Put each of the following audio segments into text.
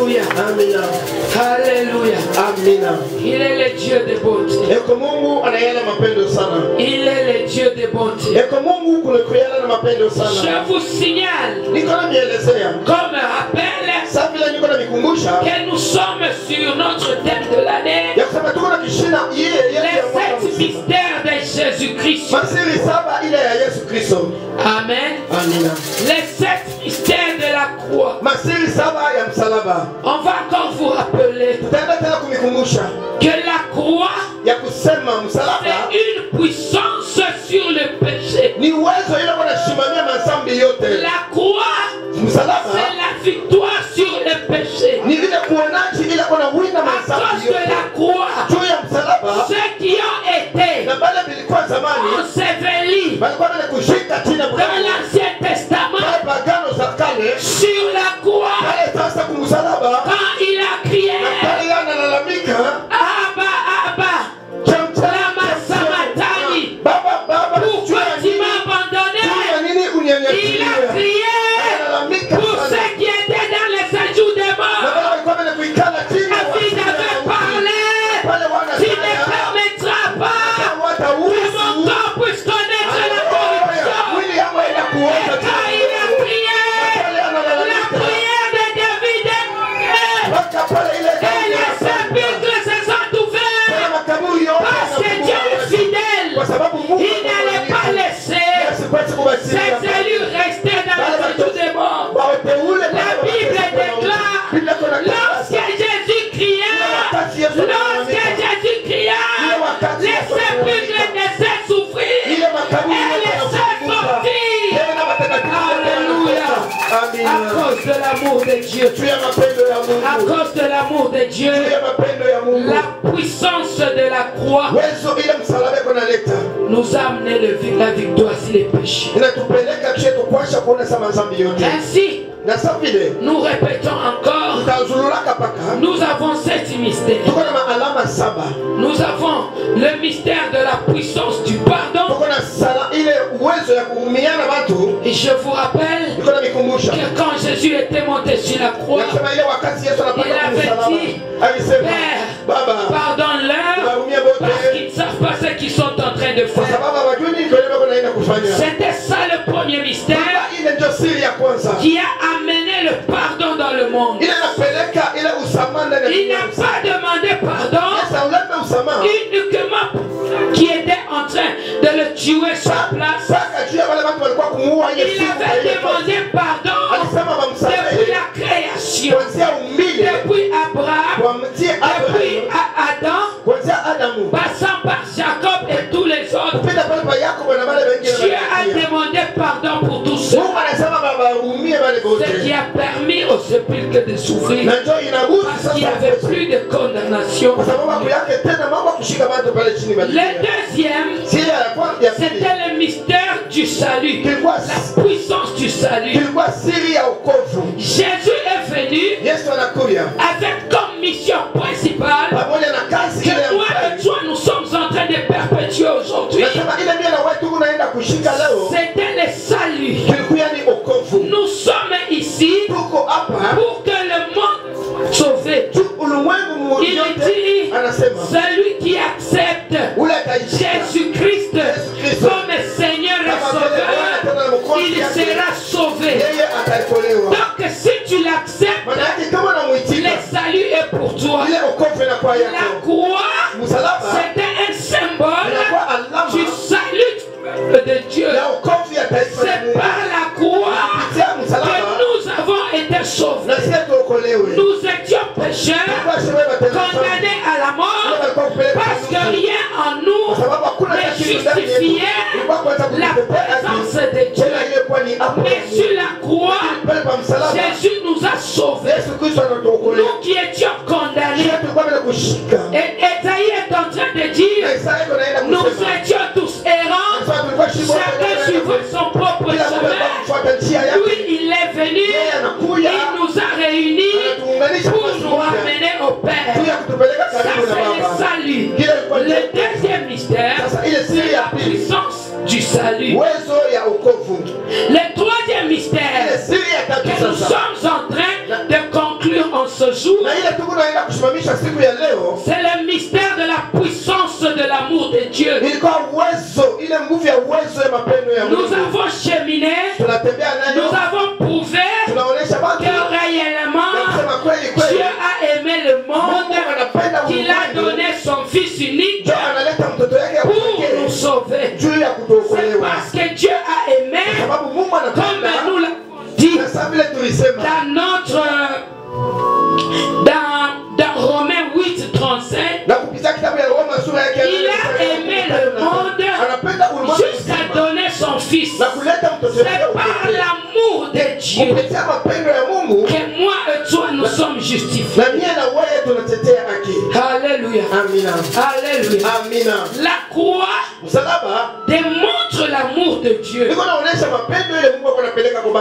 Alléluia. Amina. Alléluia. Amina. Il est le Dieu de bonté. Eko Mungu anayala mapendo sana. Il est le Dieu de bonté. Eko Mungu kunakuyala na mapendo sana. Je vous signale, Niko na mielezea. comme rappel, Sasa vile niko na mikumbusha. que nous sommes sur notre thème de l'année. Ya kusema tuko na kishina yeye Les 7 mystères de Jésus-Christ. Masiri saba ile ya Yesu Kristo. Amen. Amina. Les 7 mystères de la croix. Masiri saba ya msalaba. On va encore vous rappeler Tutaenda tena kumikumbusha que la croix, ya kusema msalaba c'est une puissance sur le péché. ni uwezo ile unashimamia madhambi yote. La croix, Msalaba c'est la victoire sur le péché. ni ile kuonaji ile unawina À madhambi cause de yote. la croix, Juu ya msalaba ceux qui ont été na bale bilikuwa zamani ensevelis balikuwa na kushika chini ya dans msalaba. l'Ancien Testament Pale pagano za kale sur la croix, pale sasa kumsalaba quand il a crié pale yanalalamika Abba, Abba, Lama Samatani, baba baba pourquoi tu m'as abandonné? ya nini Il a unyanyasia crié analalamika pour sana. ceux qui étaient dans les séjours des Na morts. wale walikuwa wanakuikala chini David avait parlé, pale tu ne wanasema permettras pas que mon watausu corps puisse connaître la corruption. mwili yangu inakuoza Quand il a prié, la prière de David est montée. mpaka pale ile Et les sépulcres se sont ouverts. makaburi yote Parce que Dieu est fidèle. kwa sababu Mungu Il n'allait pas laisser ces élus rester dans les séjours des morts. La Bible déclare, lorsque Jésus cria, les sépulcres ne cessent s'ouvrir et les saints sortir. Alléluia. À cause de l'amour de Dieu, à cause de l'amour de Dieu, la puissance de la croix nous a amené la victoire sur les péchés. Ainsi, nous répétons encore, nous avons 7 mystères. Nous avons le mystère de la puissance du pardon. Et je vous rappelle que quand Jésus était monté sur la croix, il avait dit, Père, pardonne-leur parce qu'ils ne savent pas ce qu'ils sont en train de faire. C'était ça le premier mystère qui a amené le pardon dans le monde. Il n'a pas demandé pardon uniquement pour qui était en train de le tuer sur place. Il avait demandé pardon depuis la création, depuis Abraham, depuis Adam, passant par Jacob et tous les autres. Dieu a demandé pardon pour tous ceux. Ce qui a permis au sépulcre de s'ouvrir parce qu'il n'y avait plus de condamnation. Le deuxième, c'était le mystère du salut, la puissance du salut. Jésus est venu avec comme mission principale que moi et toi nous sommes en train de perpétuer aujourd'hui. C'était le salut. Nous sommes ici pour que le monde soit sauvé. Il dit, celui qui accepte Jésus-Christ comme Seigneur et Sauveur, il sera sauvé. Donc si tu l'acceptes, le salut est pour toi. La croix, c'était un symbole du salut de Dieu. C'est par la croix que nous avons été sauvés. Nous étions pécheurs, condamnés à la mort, parce que rien en nous ne justifiait la présence de Dieu. Mais sur la croix, Jésus nous a sauvés. Nous qui étions condamnés. Et Esaïe est en train de dire, nous étions tous errants, chacun suivant son propre chemin. Lui, il est venu, il nous a réunis pour nous ramener au Père. Ça, c'est le salut. Le deuxième mystère, c'est la puissance du salut. Le troisième mystère que nous sommes en train de conclure conclure en ce jour, c'est le mystère de la puissance de l'amour de Dieu. Nous avons cheminé, nous avons prouvé que réellement Dieu a aimé le monde, qu'il a donné son Fils unique pour nous sauver. C'est parce que Dieu a aimé, comme nous l'avons dit dans Romains 8:35, il a aimé le monde jusqu'à donner son Fils. C'est par l'amour de Dieu que moi et toi nous sommes justifiés. Alléluia. Alléluia. La croix démontre l'amour de Dieu.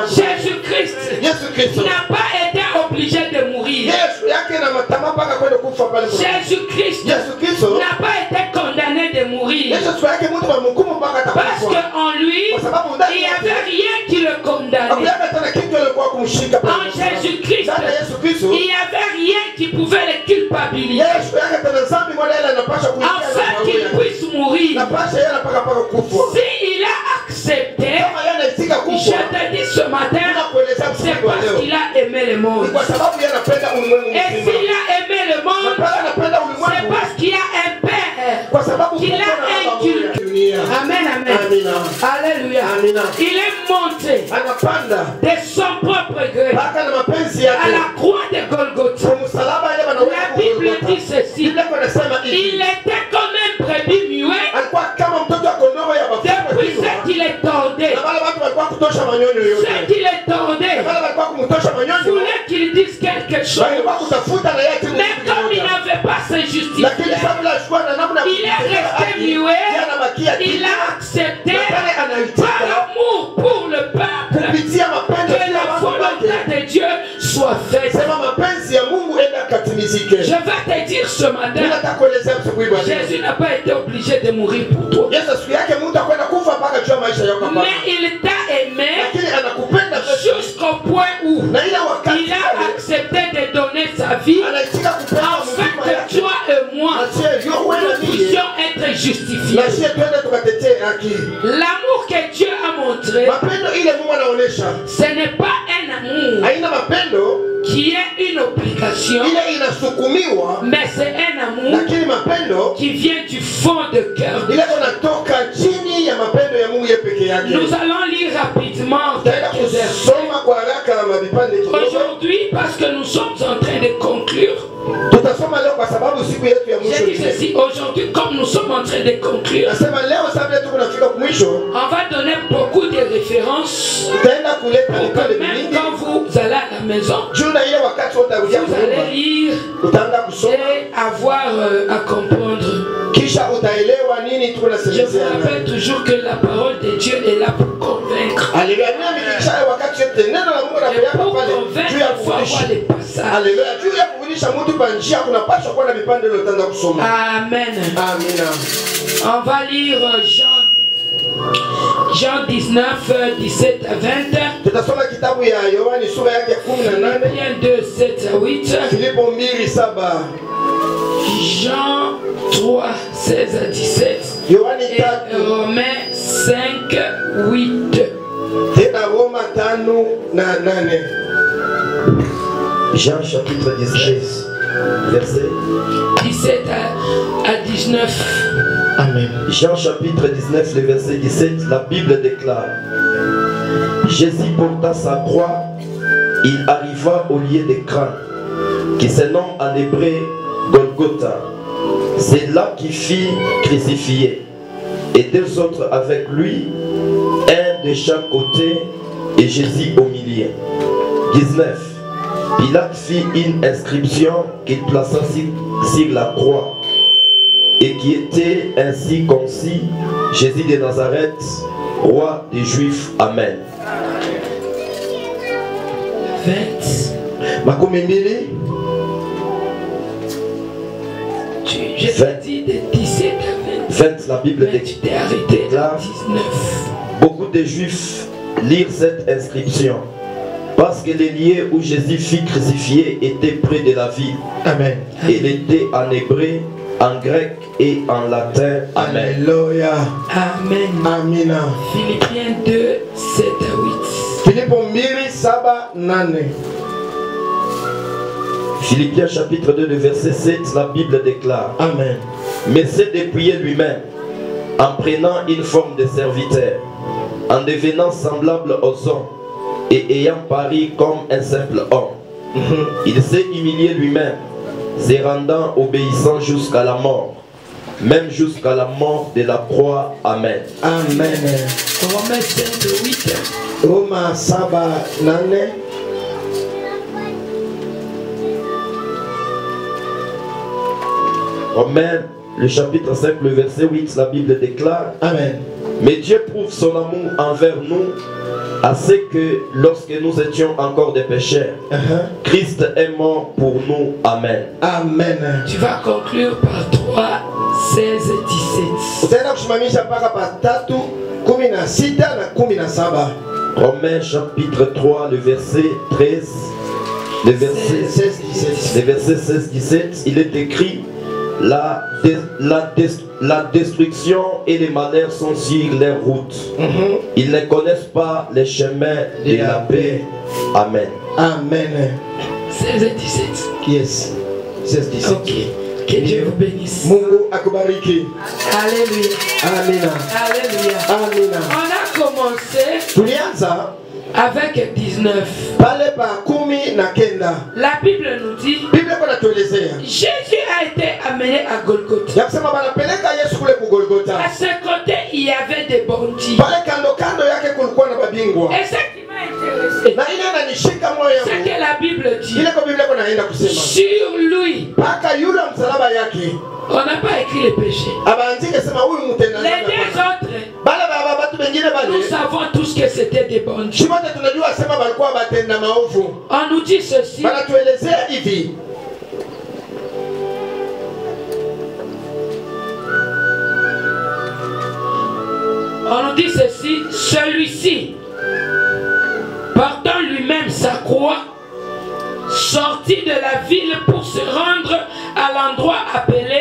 Jésus-Christ n'a pas été obligé de mourir. Jésus-Christ n'a pas été condamné de mourir. Parce qu'en lui, il n'y avait rien qui le condamnait. En Jésus-Christ, il n'y avait rien qui pouvait le culpabiliser. Afin qu'il puisse mourir. S'il a accepté, je te dis ce matin, c'est parce qu'il a aimé le monde. Et s'il a aimé le monde, c'est parce qu'il y a un Père, qu'il a inculqué. Amen, amen. Alléluia. Il est monté de son propre gré à la croix de Golgotha. La Bible dit ceci: il était comme un brebis muet depuis ce qu'il est tordé. Ce qu'il est tordé voulait qu'il dise quelque chose. Mais comme il n'avait pas se justifier, il est resté muet. Il a accepté par amour pour le peuple que la volonté de Dieu soit faite. Je vais te dire ce matin, Jésus n'a pas été obligé de mourir pour toi. Mais il t'a aimé jusqu'au point où il a accepté de donner sa vie afin que toi et moi nous puissions être justifiés. L'amour que Dieu a montré, ce n'est pas un amour qui est une obligation, mais c'est un amour qui vient du fond de cœur. Nous allons lire rapidement quelques versets aujourd'hui parce que nous sommes en train de conclure. J'ai dit ceci aujourd'hui, comme nous sommes en train de conclure, on va donner beaucoup de références pour que même quand vous allez à la maison, vous allez lire et avoir à comprendre. Je vous rappelle toujours que la parole de Dieu est là pour convaincre. Et pour convaincre, il faut avoir les passages. Amen. On va lire Jean 19, 17 à 20. Philippiens 2, 7 à 8. Jean 3, 16 à 17. Et Romains 5, 8. Jean chapitre 19, verset 17 à 19. Amen. Jean chapitre 19, le verset 17, la Bible déclare: Jésus porta sa croix, il arriva au lieu des crânes, qui se nomme en hébreu Golgotha. C'est là qu'il fit crucifié, et deux autres avec lui, un de chaque côté et Jésus au milieu. 19. Pilate fit une inscription qu'il plaça sur la croix et qui était ainsi concis: Jésus de Nazareth, roi des Juifs. Amen. 20. Je t'ai dit de 17 à 20. 20, la Bible déclare. Beaucoup de Juifs lirent cette inscription Parce que les lieux où Jésus fut crucifié étaient près de la ville. Amen. Il était en hébreu, en grec et en latin. Amen. Alléluia. Amen. Amina. Philippiens 2, 7 à 8. Philippo mbili saba nane. Philippiens chapitre 2, le verset 7, la Bible déclare. Amen. Mais c'est dépouillé lui-même, en prenant une forme de serviteur, en devenant semblable aux hommes, et ayant paru comme un simple homme. Il s'est humilié lui-même, se rendant obéissant jusqu'à la mort, même jusqu'à la mort de la croix. Amen. Amen. Romains 5, 8. Roma saba nane. Romains, le chapitre 5, le verset 8, la Bible déclare. Amen. Mais Dieu prouve son amour envers nous, à ce que lorsque nous étions encore des pécheurs, Christ est mort pour nous. Amen. Amen. Tu vas conclure par 3, 16 et 17. Utaenda kusimamisha mpaka patatu 16 na 17. Romains chapitre 3, le verset 13, le verset 16-17, il est écrit: la destruction et les malheurs sont sur leur route. Ils ne connaissent pas les chemins de la paix. Amen. Amen. 16 et 17. Yes. 16-17. Ok. Que Dieu vous bénisse. Mungu akubariki. Alléluia. Amina. Alléluia. Amina. On a commencé Tulianza avec 19. pale pa 19. La Bible nous dit Biblia iko natuelezea Jésus a été amené à Golgotha. ya kusema banapeleka Yesu kule ku Golgotha. À ce côté, il y avait des bandits. Pale kando kando yake kulikuwa na babingwa. Et ce qui m'a intéressé, Na ile inanishika moyo c'est yangu. que la Bible dit Ile kwa Biblia iko naenda kusema sur lui, paka yule msalaba yake on n'a pas écrit les péchés. abanzike sema huyu mtenda Les dhambi. deux autres, Bale baba batu bengine nous bale savons tous que c'était des bandits. Shimote tunajua sema balikuwa batenda maovu. On nous dit ceci. Banatuelezea hivi. On nous dit ceci, celui-ci, portant lui-même sa croix, sortit de la ville pour se rendre à l'endroit appelé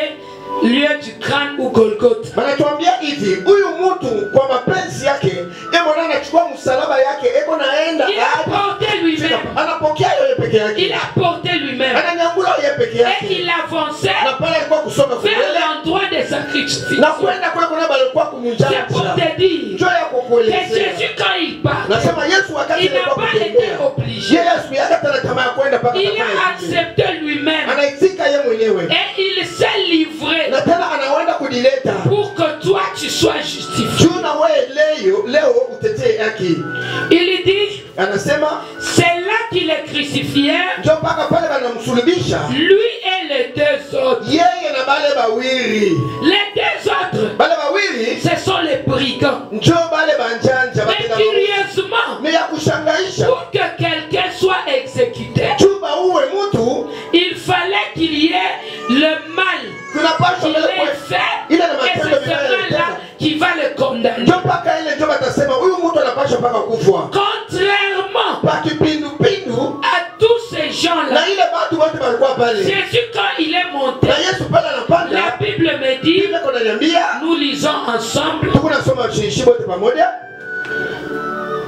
lieu du crâne ou Golgotha. Banatuambia hivi, huyu mtu kwa mapenzi yake, emo na anachukua msalaba yake, emo naenda Il a porté lui-même. anapokea yeye peke Il yake. a porté lui-même. Ananyangula yeye peke Et yake. il avançait Na pale alikuwa kusoma vers kuele. l'endroit des Na sacrifices. kwenda kule kuna balikuwa kumjana. C'est pour te dire Njoo ya que kukuelezea. Jésus, quand il part, Nasema Yesu wakati il n'a alikuwa pas été kutembea. obligé. Yesu yake tena tamaa ya kwenda paka Il kafanya a hivi. accepté lui-même. Anaitika yeye mwenyewe. Et il s'est livré Na tena anaenda kudileta. pour que toi tu sois justifié. Juu na wewe leo utetee haki. Il dit, Anasema c'est là qu'il est crucifié, njoo mpaka pale banamsulubisha. lui et les deux autres. Yeye na bale bawili. Les deux autres, Bale bawili ce sont les brigands. njoo bale banjanja Mais batenda. curieusement, Mais ya kushangaisha. pour que quelqu'un soit exécuté, Juu bauwe mtu il fallait qu'il y ait le mal kunapaswa qu'il mbele ait kwa fait. ile na Et matendo c'est ce vibaya mal-là tena. qui va le condamner. Njoo mpaka ile njoo batasema huyu mtu anapaswa mpaka kufa. Contrairement Pakipindupindu à tous ces gens-là, na ile watu wote walikuwa pale. Jésus, quand il est monté, Na Yesu pale anapanda. la Bible me dit, Biblia kunaniambia nous lisons ensemble, tuko nasoma shishi wote pamoja.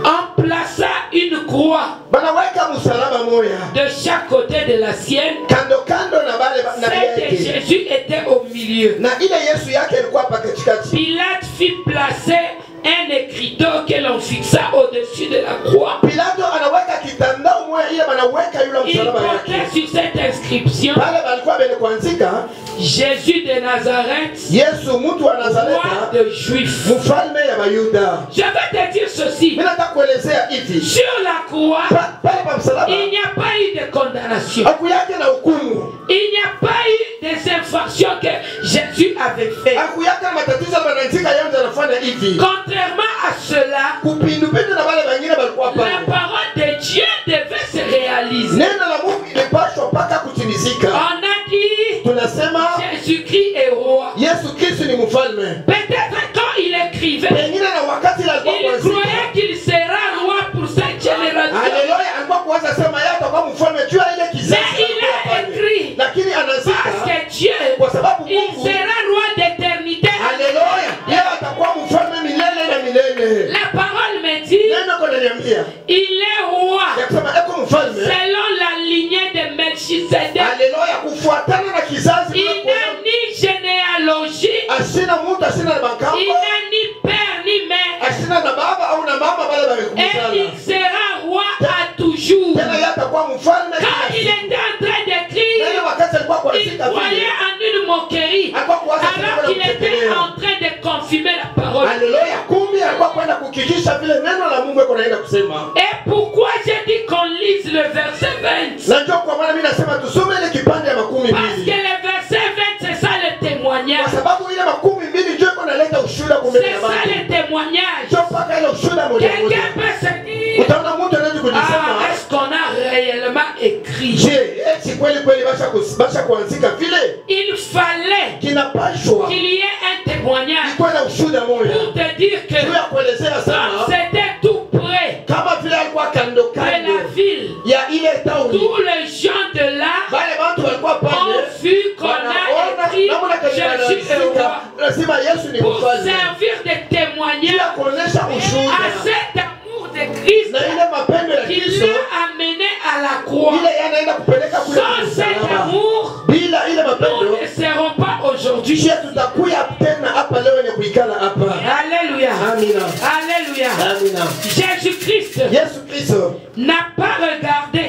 on plaça une croix Banaweka msalaba moya de chaque côté de la sienne. kando kando na bale na Celle de yake. Jésus était au milieu. Na ile Yesu yake ilikuwa hapa katikati. Pilate fit placer un écriteau que l'on fixa au-dessus de la croix. Pilato anaweka kitandao moya ile banaweka yule Il msalaba portait yake. sur cette inscription Pale balikuwa bele kuanzika Jésus de Nazareth, Yesu mtu wa roi Nazareta, de Juifs. mfalme ya Bayuda. Je vais te dire ceci. Mimi nataka kuelezea hivi. Sur la croix, Pale pa msalaba il n'y a pas eu de condamnation. haku yake na hukumu. Il n'y a pas eu des infractions que Jésus avait fait. Haku yake na matatizo bananzika yao ndio anafanya hivi. Contrairement à cela, Kupindupindu na wale wengine walikuwa la pale. parole de Dieu devait se réaliser. Neno la Mungu ilipaswa mpaka kutimizika. On a dit Tunasema Jésus-Christ est roi. Yesu Kristo ni mfalme. Peut-être quand il écrivait, Pengine na wakati alikuwa il kuanzika. croyait qu'il sera roi pour cette génération. Haleluya, alikuwa Quand il était en train d'écrire, il croyait en une moquerie, alors qu'il était en train de confirmer la parole. Et pourquoi j'ai dit qu'on lise le verset 20? Parce que le verset 20, c'est ça le témoignage. C'est ça le témoignage. Quelqu'un peut se dire, est-ce qu'on a réellement écrit? Il fallait qu'il y ait un témoignage pour te dire que c'était tout près de la ville. Tous les gens de là ont vu qu'on a écrit Jésus est roi pour servir de témoignage à cet amour de Christ qui l'a amené à la croix. Sans cet amour, nous ne serons pas aujourd'hui. Alléluia. Alléluia. Jésus-Christ n'a pas regardé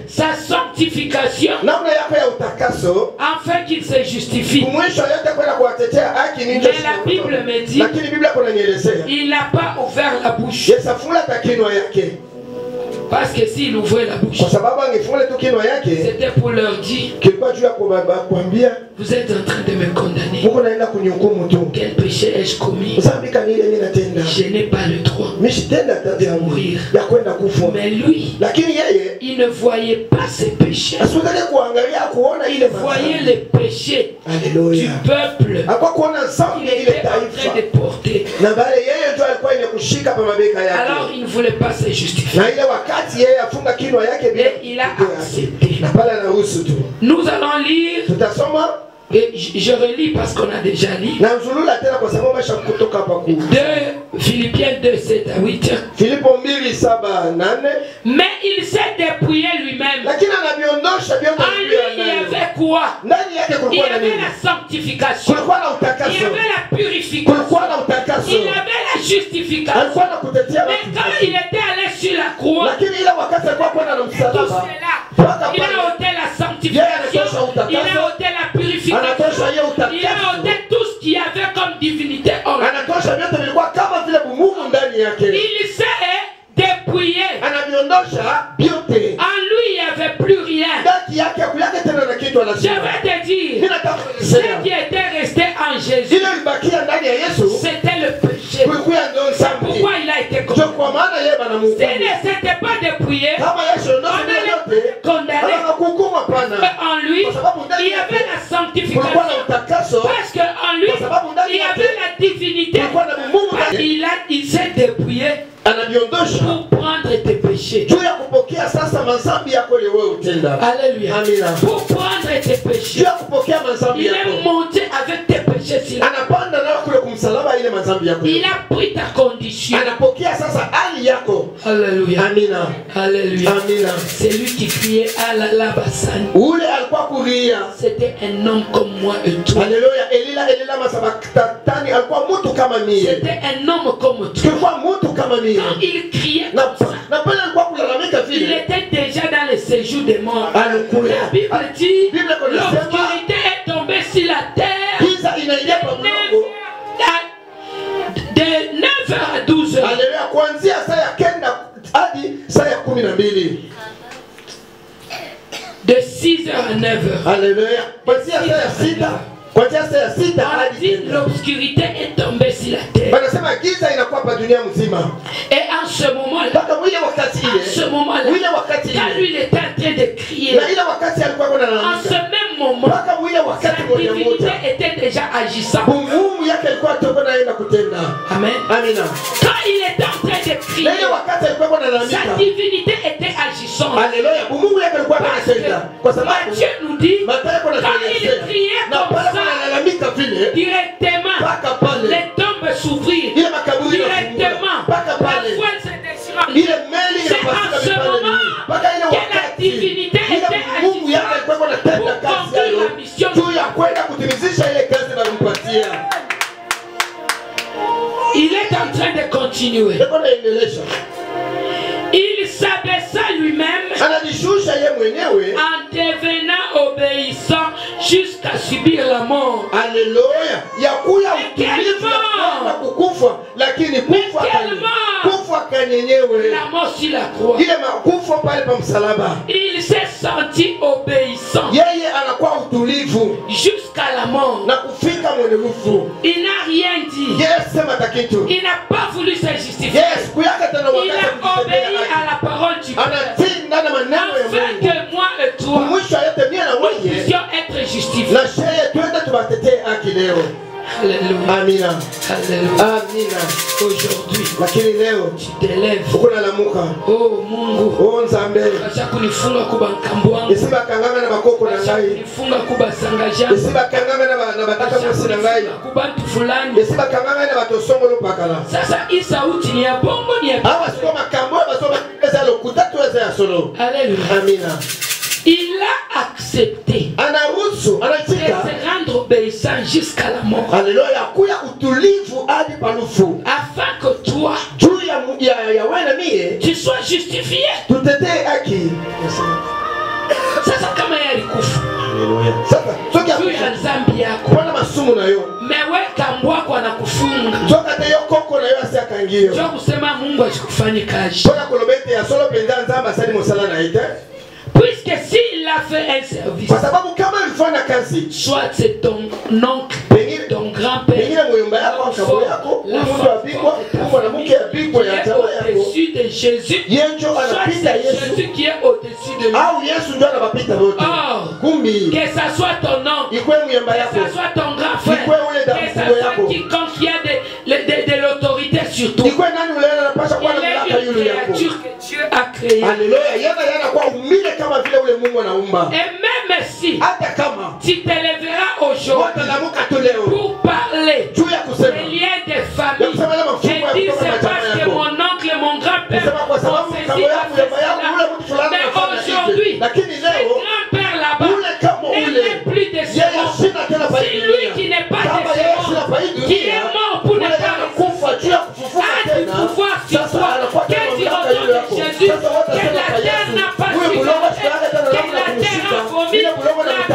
sa sanctification afin qu'il se justifie. Mais la Bible me dit il n'a pas ouvert la bouche. Parce que s'il ouvrait la bouche, c'était pour leur dire, vous êtes en train de me condamner. Quel péché ai-je commis? Je n'ai pas le droit de mourir. Mais lui, il ne voyait pas ses péchés. Il voyait les péchés du peuple. Il était en train de porter. Alors il ne voulait pas se justifier. Et il a accepté. Nous allons lire. Et je relis parce qu'on a déjà lu. De Philippiens 2, 7 à 8. Mais il s'est dépouillé lui-même. En lui, il y avait quoi? Il y avait la sanctification. Il y avait la purification. Il y avait la justification. Mais quand il était allé sur la croix, tout cela, il a ôté la sanctification, il a ôté la purification, il a ôté tout ce qu'il y avait comme divinité en lui. Il s'est dépouillé. En lui, il n'y avait plus rien. Je vais te dire, ce qui était resté en Jésus, c'était le péché. Pourquoi il a été condamné? S'il ne s'était pas dépouillé, on allait condamner. En lui, il y avait la sanctification. Parce qu'en lui, il y avait la divinité. Il s'est dépouillé pour prendre tes péchés. Alléluia. Pour prendre tes péchés. Il est monté avec tes péchés. Il a pris ta condition. Alléluia. Alléluia. C'est lui qui criait à la Bassane. C'était un homme comme moi et toi. C'était un homme comme toi. Quand il criait comme ça, il était déjà dans le séjour des morts. La Bible dit, l'obscurité est tombée sur la terre de 9h à 12h. De 6h à 9h. Alléluia. L'obscurité est tombée sur la terre. Et en ce moment-là, quand lui était en train de crier, en ce même moment, sa divinité était déjà agissante. Amen. Quand il était en train de crier, sa divinité était agissante. Parce que Matthieu nous dit, quand il criait comme ça, directement, les tombes s'ouvrirent. Directement, la voile se déchira. C'est en ce moment que la divinité était agissante pour conclure la mission. Il est en train de continuer. Il s'abaissa lui-même en devenant obéissant jusqu'à subir la mort. Alléluia. Yakuya utulivu ya kukufa lakini kufa kanyenyewe. La mort sur la croix. Ile makufa pale pa msalaba. Il s'est senti obéissant. Yeye anakuwa utulivu jusqu'à la mort. Na kufika mwenemufu. Il n'a rien dit. Yes, sema takitu. Il n'a pas voulu se justifier. Yes, kuyaka tena wakati. Il a obéi à la parole du Père. Anatinda na maneno ya Mungu. Afin que moi et toi nous puissions être justifiés. Na sheye twende tubatetee haki leo. Alléluia. Amina. Alléluia. Amina. Aujourd'hui, lakini leo tu t'élèves. Uko nalamuka. Oh Mungu. Oh Nzambe. Acha kunifunga kuba nkambo wangu. Isiba kanganga na bakoko na ngai. Kunifunga kuba sangajana. Isiba kanganga na bataka mwisi na ngai. Kuba mtu fulani. Isiba kanganga na batosongolo pakala. Sasa hii sauti ni ya bongo ni ya. Hawa sio makambo basoma pesa lokuta tuweze ya solo. Alléluia. Amina. Il a accepté de se rendre obéissant jusqu'à la mort. Alléluia. Kuya utulivu hadi palufu. Afin que toi, tu sois justifié. Tutetee haki. Sasa kama yalikufa. Alléluia. Sasa soki ya dhambi yako. Kuna masumu na yo. Meweka mbwako anakufunga. Soka te yo koko na yo asiakangio. Sio kusema Mungu asikufanye kazi. Kuna kolobete ya solo penza nzamba sali mosala na ite. Puisque s'il a fait un service, soit c'est ton oncle, ton grand-père, au-dessus de Jésus, soit c'est Jésus qui est au-dessus de lui. Or, que ça soit ton oncle, que ça soit ton grand-frère, que ça soit quiconque qui a de l'autorité sur toi, il est une créature que Dieu a créée. Et même si tu t'élèveras aujourd'hui pour parler des liens de famille, je dis c'est parce que mon oncle et mon grand-père ont fait cela. Mais aujourd'hui, ce grand-père là-bas n'est plus de ce monde. C'est lui qui n'est pas de ce monde, qui est mort pour ne pas a du pouvoir sur toi. Quel dit au nom de Jésus que la terre n'a pas su que la terre a vomi. La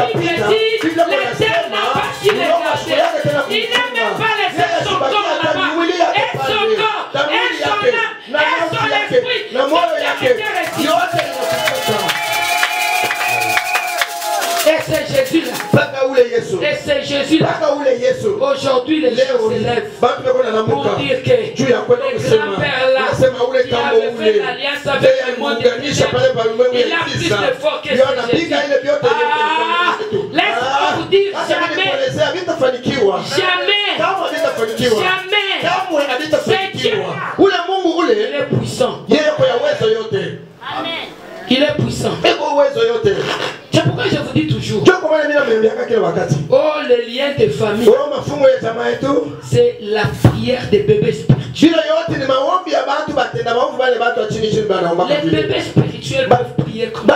Bible dit la terre n'a pas su les garder. Il n'a même pas laissé son corps là-bas. Et son corps, et son âme, et son esprit. Et c'est Jésus-là. Et c'est Jésus-là. Aujourd'hui, les gens s'élèvent pour dire que le grand-père-là, qui avait fait l'alliance avec le monde, il a plus de force que Jésus. Laisse-moi vous dire, jamais, c'est Dieu. Il est puissant. Il est puissant. C'est pourquoi je vous dis toujours. Oh, les liens de famille. C'est la prière des bébés spirituels. Les bébés spirituels peuvent prier comme ça.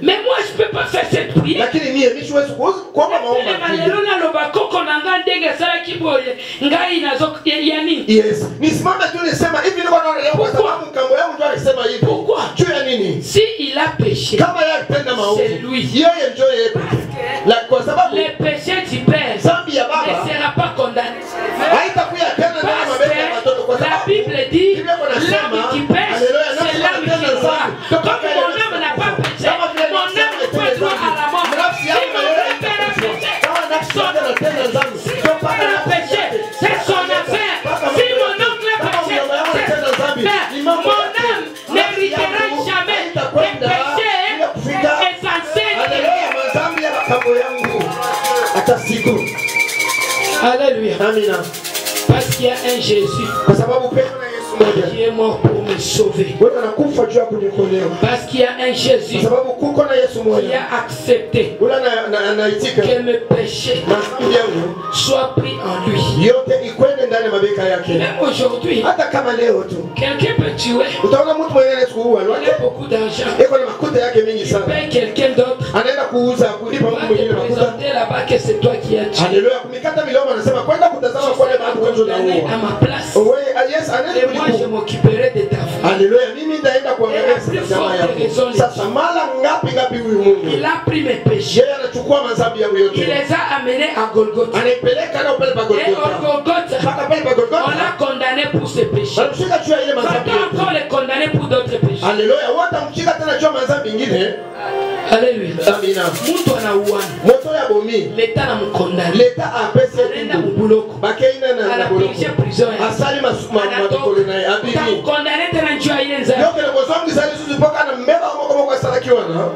Mais moi je ne peux pas faire cette prière. Pourquoi? Si il a péché, c'est lui. Parce que le péché du Père ne sera pas condamné. Parce que la Bible dit l'âme qui pêche, c'est l'âme qui croit. Comme mon âme n'a pas péché, mon âme peut droit à la mort. Si mon âme a péché, c'est son affaire. Si mon oncle a péché, c'est son affaire. Mon âme n'héritera jamais des péchés essentiels. Alléluia. Parce qu'il y a un Jésus qui est mort pour me sauver. Parce qu'il y a un Jésus qui a accepté que mes péchés soient pris en lui. Même aujourd'hui, quelqu'un peut tuer. Il a beaucoup d'argent. Il paye quelqu'un d'autre. Il va te présenter là-bas que c'est toi qui as tué. À ma place. Et moi je m'occuperai de ta vie. famille. Alléluia. Mimi ndaenda kuangalia jamaa yako. Sasa mara ngapi huyu Mungu? Il a pris mes péchés. Yeye anachukua madhambi yangu yote. Il les a amenés à Golgotha. Anaipeleka na pale pa Golgotha. Et au Golgotha, Mpaka pale pa Golgotha. on l'a condamné pour ses péchés. Anamshika juu ya ile madhambi Va yote. encore les condamner pour d'autres péchés. Alléluia. Watamshika tena juu ya madhambi mengine. Alléluia. Amina. Mtu anauana. Moto ya bomi. L'État n'a mkondamné. L'État a pesa Anaenda mbuloko. Bakeina na boloko. Anapigishia prison. Asali matukolo na abimi. Utamkondamné tena njoo ya yenza. Yoke na bozongi zali suzipoka na mbeba moko kwa salakiwa na.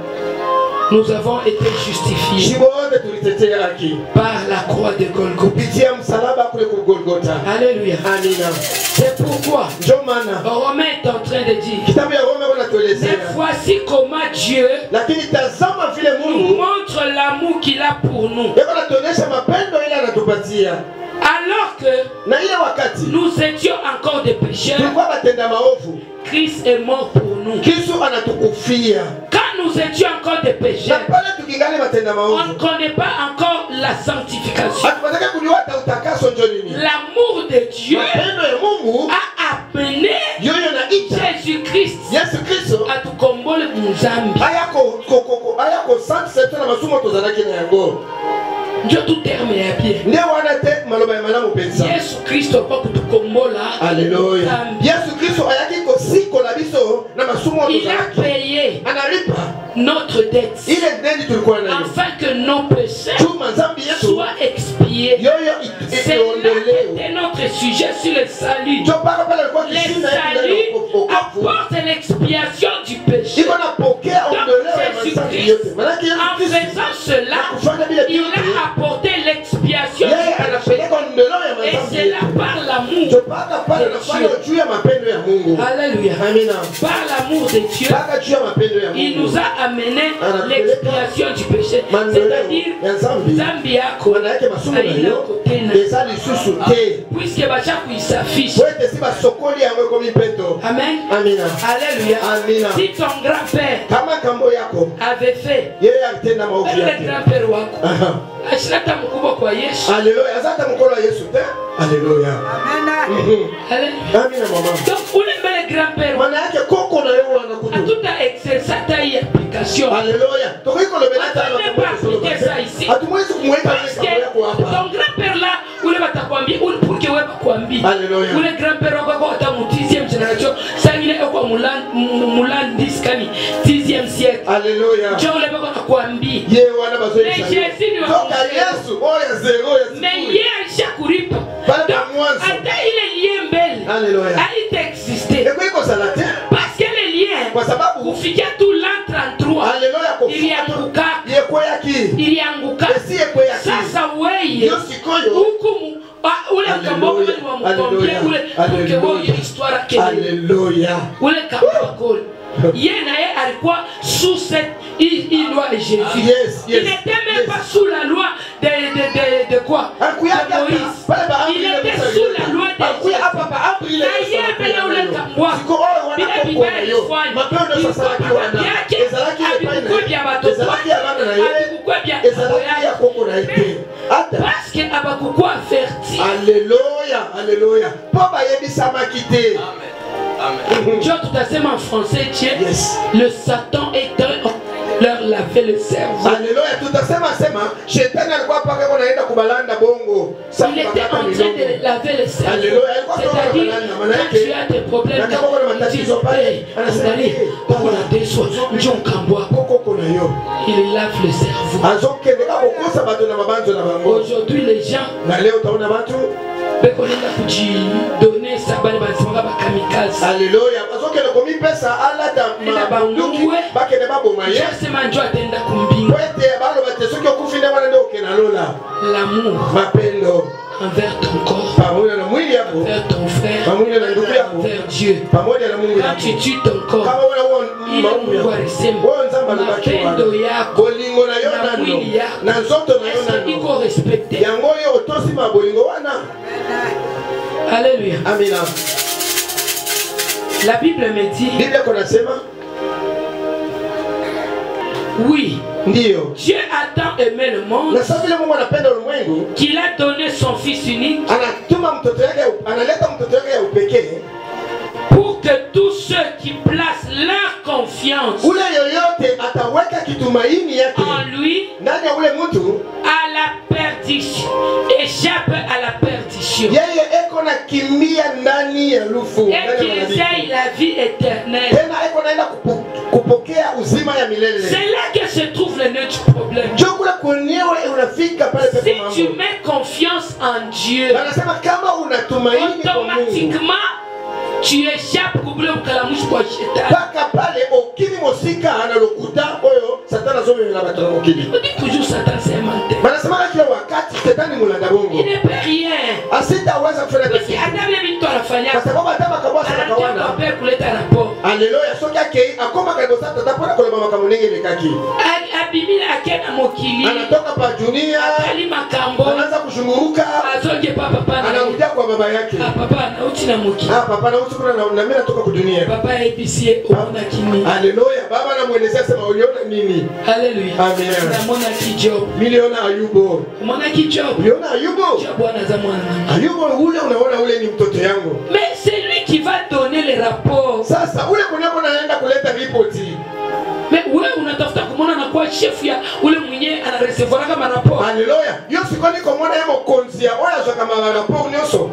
Nous avons été justifiés par la croix de Golgotha. Alléluia. C'est pourquoi Romain est en train de dire, mais voici comment Dieu nous montre l'amour qu'il a pour nous. Alors que nous étions encore des pécheurs, Christ est mort pour nous. Quand nous étions encore des pécheurs, on ne connaît pas encore la sanctification. L'amour de Dieu a amené Jésus-Christ à tout combattre Muzambi. Dieu tout terme est bien. Jésus Christ pas kutukombola. Alléluia. Jésus Christ il a payé notre dette afin que nos péchés soient expiés. C'est là notre sujet sur le salut. Le salut apporte l'expiation du péché. Donc Jésus-Christ, en faisant cela, il a apporté l'expiation du péché. Et c'est là par l'amour de Dieu. Alléluia. Par l'amour de Dieu, il nous a amené l'expiation du péché. C'est-à-dire, Zambiako, puisque Bachakou il s'affiche. Amen. Alléluia. Si ton grand-père avait fait, le grand-père Wako, Ashilata mkubwa kwa Yesu. Alléluia. Azata mkono Yesu te. Alléluia. Amen. Alléluia. Donc on est le grand-père. Maana yake koko na yeye anakuja. Atuta exercer ta application. Alléluia. Tokiko le belata on ne peut pas appliquer ça ici. Hatumwezi kumweka yako hapa. Ton grand-père là, ule batakwambia ule pour que wewe kwambia. Alléluia. Ule grand-père wako hata mu 10e génération, sangine kwa mulan diskani 10e siècle. Alléluia. Dieu ule bako nakwambia. Yeye wana bazoea. Mais Jésus ni wa Yesu, oya zero ya. Mais yeye alishakuripa. Hata ile lien mbele. Alléluia. Haitexister. Eko iko salate. Parce que le lien kwa sababu kufikia tu l'an 33. Alléluia kufikia. Ilianguka. Yekwea ki. Ilianguka. Esi yekwea ki. Sasa wewe. Yosikoyo. Hukumu ule kambo wa mkombie ule porque wewe histoire yake. Alléluia. Ule kambo kule. Yeye alikuwa sous cette loi de Jésus. Yes, il n'était même pas sous la loi de quoi? De Moïse. Il était sous la loi de Jésus. Parce que Abakoukou a averti. Alléluia, alléluia. Papa yebisama quitté. Amen. Dieu tout à fait en français, Dieu. Yes. Le Satan est leur laver le cerveau. Alléluia, tout à fait il était en train de laver le cerveau. C'est-à-dire, quand tu as des problèmes, tu dis, il lave le cerveau. Aujourd'hui, les gens donner ça alléluia. l'amour envers ton corps, envers ton frère, envers Dieu. Quand tu tues ton corps, il est il faut respecter. Alléluia. Amen. La Bible me dit, oui, Dieu a tant aimé le monde qu'il a donné son Fils unique pour que tous ceux qui placent leur confiance ule yoyote ataweka kitumaini yake en lui ndani ya ule mtu à la perdition, échappe à la perdition. yeye eko na kimbia ndani ya lufu Et qu'ils aient la vie éternelle. tena eko naenda kupokea uzima ya milele. C'est là que se trouve le nœud du problème. Njoo kule kwenyewe unafika pale pepo Si mambo. tu mets confiance en Dieu, Wanasema kama unatumaini kwa Mungu automatiquement tu échappes kubule ukalamushi kwa shetani. mpaka pale okili mosika analokuta oyo satana zobe na batana okili. On dit toujours Satan c'est un menteur. Wanasema kila wakati shetani mulanga bongo. Il ne peut rien. Asitaweza kufanya Parce kitu. que Adam vile vitu anafanya. Kwa sababu hata makabwa sana kawana. Anataka kuleta rapport. Haleluya, soki yake akoma karibu sasa tatapona kwa mama kamunenge mikaki. Abimila akena mokili. Anatoka pa dunia. Ali makambo. Anaanza kushunguruka. Azoge papa. Anarudia kwa baba yake. Papa anauti na mokili. Papa anauti kuna na mimi natoka kwa dunia. Papa ebisie ona kimi. Haleluya, baba anamuelezea sema uliona nini? Haleluya. Amen. Namona ki Job. Miliona Ayubu. Umeona ki Job? Uliona Ayubu? Job anaza mwana. Ayubu ule unaona ule ni mtoto yangu. Mais c'est lui qui va donner les rapports. Sasa ule kunyako naenda kuleta ripoti. Mais wewe unatafuta kumwona na kuwa chef ya ule mwenye ana recevoir kama rapport. Haleluya. Yo sikoni komona yemo konzia oya zo kama rapport nyoso.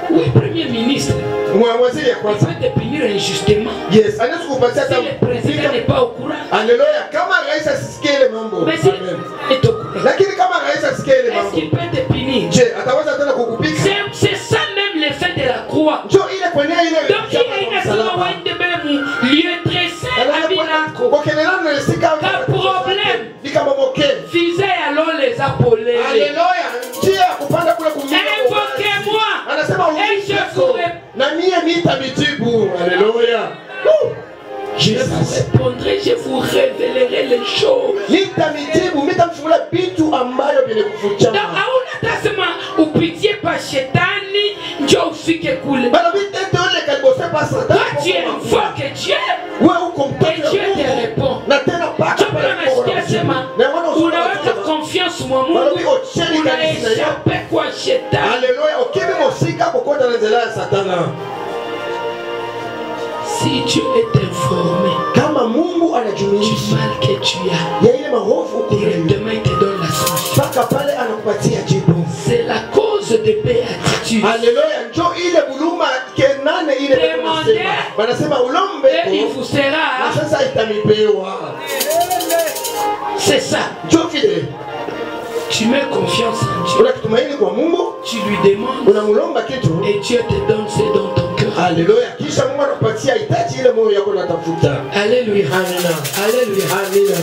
Oui, premier ministre. Mwaziri ya kwanza. Il peut te punir injustement. Yes, anaweza kupatia Si le président n'est pas au courant. Haleluya. Kama rais asisikie ile mambo. Mais si est au courant. Lakini kama rais asisikie ile Est-ce mambo. qu'il peut te punir? Je, ataweza tena kukupika. C'est ça même l'effet de la croix. Jo ile kwenye ile. Donc il y a une assurance de même lieu très saint à Binako. Quel problème? Visez alors les appelés. Alléluia. Invoquez-moi. Et je vous Je vous répondrai, je vous révélerai les choses. Donc, auna upitie pa shetani ndio ufike kule. Toi tu invoques Dieu et Dieu te répond. Unaweka confiance mwa Mungu, unaeshape kwa shetani. Si Dieu est informé du mal que tu as, directement il te donne la solution. C'est la cause de béatitude. Demandez et il vous sera. C'est ça. Tu mets confiance en Dieu. Tu lui demandes et Dieu te donne ce dont ton cœur. Alléluia. Kisha Mungu anakupatia hitaji ile moyo yako unatafuta. Alléluia. Amina. Alléluia. Amina.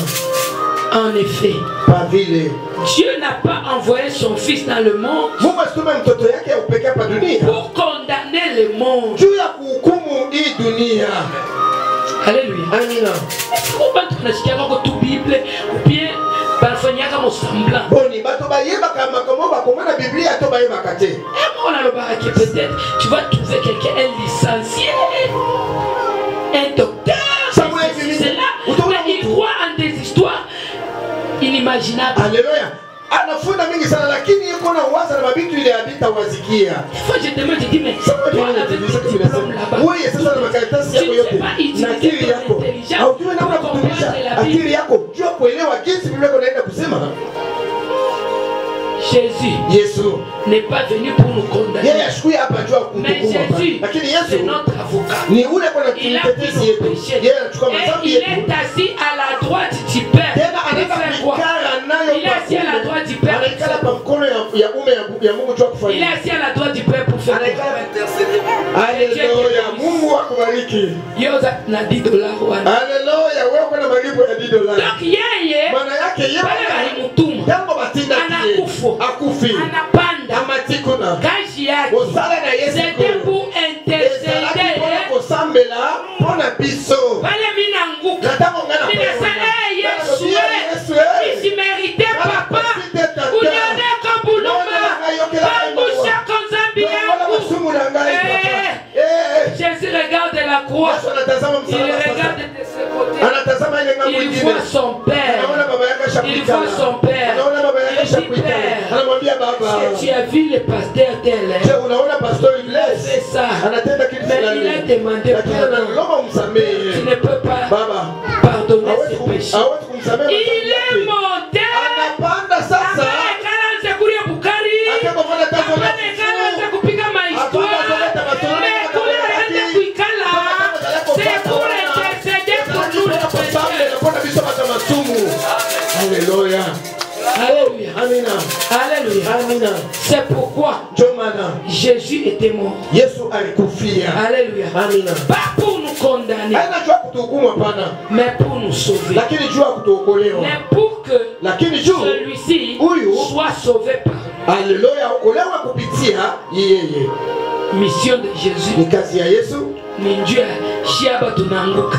En effet, Pas vile. Dieu n'a pas envoyé son fils dans le monde Mungu asitume mtoto yake upekee hapa dunia pour condamner le monde. juu ya kuhukumu hii dunia. Alléluia. Amina. Comment tunasikia kwa tu Bible ou bien balfanya kama semblant. Boni bato bayeba kama bakoma na Biblia to bayeba kate. On a le bar qui peut-être tu vas trouver quelqu'un un licencié, un docteur. C'est là. Mais il croit en des histoires inimaginables. Alléluia. Anafunda mingi sana lakini yuko na uwaza na mabitu ile habita wazikia. Fois je demande, je dis mais toi avec tes diplômes là-bas. Oui, sasa na makaratasi yako yote. Na akili yako. Haujui namna kutumisha akili yako. Jua kuelewa jinsi Biblia inaenda kusema. Jésus n'est pas venu pour nous condamner. Mais Jésus, c'est notre avocat. Il a pris nos péchés. Et il est assis à la droite du Père. Il fait quoi? Il est assis à la droite du Père. Il est assis à la droite du Père pour faire quoi? Alléluia. Mungu akubariki. Yoza na $10. Alléluia. Wewe kuna malipo ya $10. Donc yeye maana yake yeye alimutuma. Jambo batinda anakufa. Akufi. Anapanda. Amatikuna. Kazi yake. Osala na Yesu. C'était pour intercéder. Kosambela pona biso. Pale mina nguka. Mina sa Yesu. Isi mérité papa. Unyone kabuluma. Bangusha konzambi yangu. Jésus regarde la croix. Il regarde de ce côté. Il voit son père. Il voit son père. anakwisha kuikala. Anamwambia baba, tu as vu le pasteur tel. Je unaona pastor Ibles. C'est ça. Anatenda kitu fulani. Il a demandé pardon. Tu ne peux pas baba pardonner ses péchés. Il est monté. Anapanda sasa. Akaanza kulia bukari. Akakofanya tazo la. Akaanza kupiga maisha. C'est pour intercéder pour nous les pécheurs. Alléluia. Alléluia. Amina. Alléluia. Amina. C'est pourquoi Jésus était mort. Alléluia. Amina. Pas pour nous condamner, mais pour nous sauver. Mais pour que celui-ci soit sauvé par nous. Alléluia. Mission de Jésus. Ninjua shiaba tunanguka.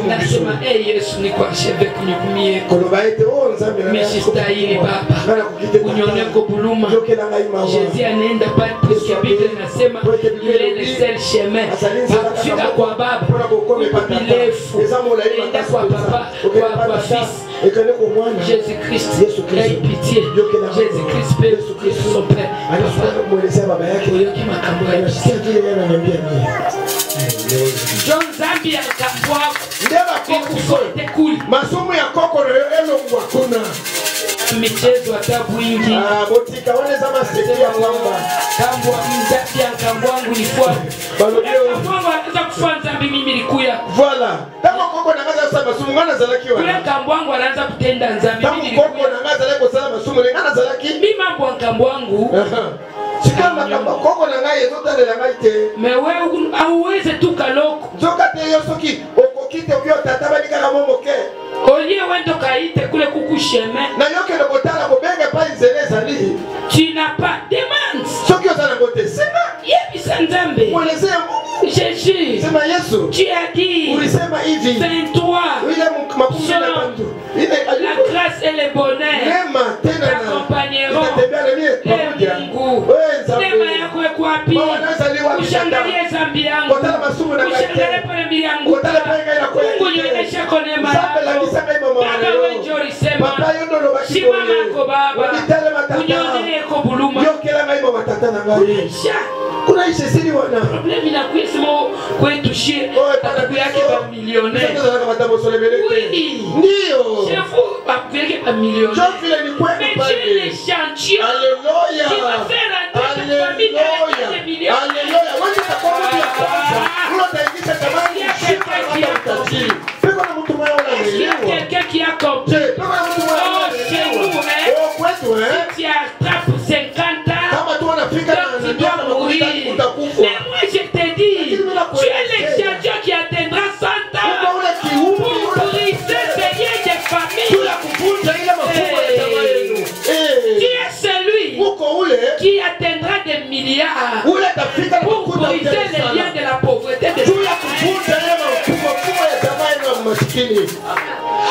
Nasema Yesu ni kwa shebe kunikumie. Mishistahili baba. Unyoneko buluma. Jésus anaenda pale parce Biblia inasema il est le seul chemin. Kufika kwa baba bilefu. Enda kwa papa, kwa fils. Jésus Christ, aie pitié. Jésus Christ paie son Père. John Zambia kapwa ndeba kuli masomo ya kokoro elongwa kuna michezo atabu ingi botika wale za maseki ya mwamba kambwa mzapia kambwangu ni kwa balodio kambwangu anaweza kufanza mimi nilikuya voilà kama koko nangaza sasa masomo ngana zalakiwa kule kambwangu anaanza kutenda nzambi mimi nilikuya koko nangaza leko sala masomo ngana zalaki mimi mambo kambwangu sikama kamba koko nangaye zote le nangaite mewe auweze tu kaloko zoka te yosoki okokite obyo tataba nikaka momoke olie wendo kaite kule kukusheme na yoke lokotala kobenga pa inzeleza li tu n'as pas demande soki ozana ngote sema yebisa nzambe mweleze Mungu Jésus sema Yesu tu as dit ulisema hivi 23 ile makumi na tatu ile la grâce et le bonheur nema tena na accompagneront pamoja nema yako iko wapi ushangalie zambi yangu ushangalie pale mbili yangu Mungu nionyesha kwa neema yako baba wewe njoo sema simama yako baba unyonye kwa buluma kuna ishe siri wana problemi na kuisema kwetu shie ataku yake ba millionnaire ndio chefu ba yake ba millionnaire vile ni kweli pale les chantiers alléluia qui va faire entrer ta famille dans les millions alléluia wewe utakuwa ya kwanza unaingiza tamani shika peko na mtu mmoja unaelewa quelqu'un qui a compris peko na mtu mmoja unaelewa kwetu si tu attrapes 50 ans kama tu unafika na utakufa mais moi je te dis tu es le champion qui atteindra 100 ans pour briser ces liens de famille tu es celui qui atteindra des milliards pour briser les liens de la pauvreté de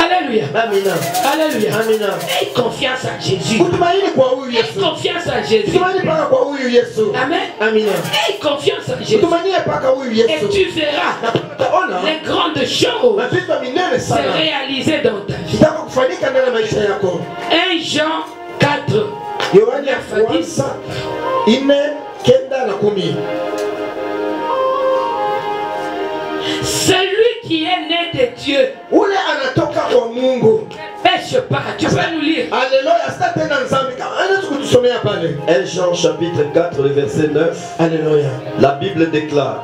Alléluia. Amina. Alléluia. Amina. Aie confiance à Jésus. Aie confiance à Jésus. Amen. Amina. Aie confiance à Jésus. Et tu verras les grandes choses se réaliser dans ta vie. 1 Jean 4. Celui qui est né de Dieu pêche pas. Tu peux nous lire. Alléluia. 1 Jean chapitre 4 le verset 9. Alléluia. La Bible déclare: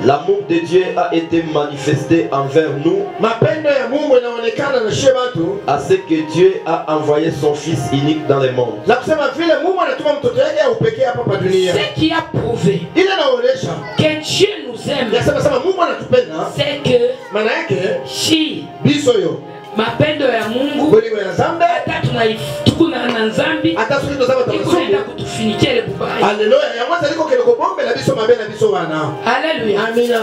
l'amour de Dieu a été manifesté envers nous, à ce que Dieu a envoyé son Fils unique dans le monde. Ce qui a prouvé que Dieu nous aime, c'est que si mapendo ya Mungu hata tunaifuna na nzambi ikuenda kutufinikia ile bubaya. Haleluya. Amina.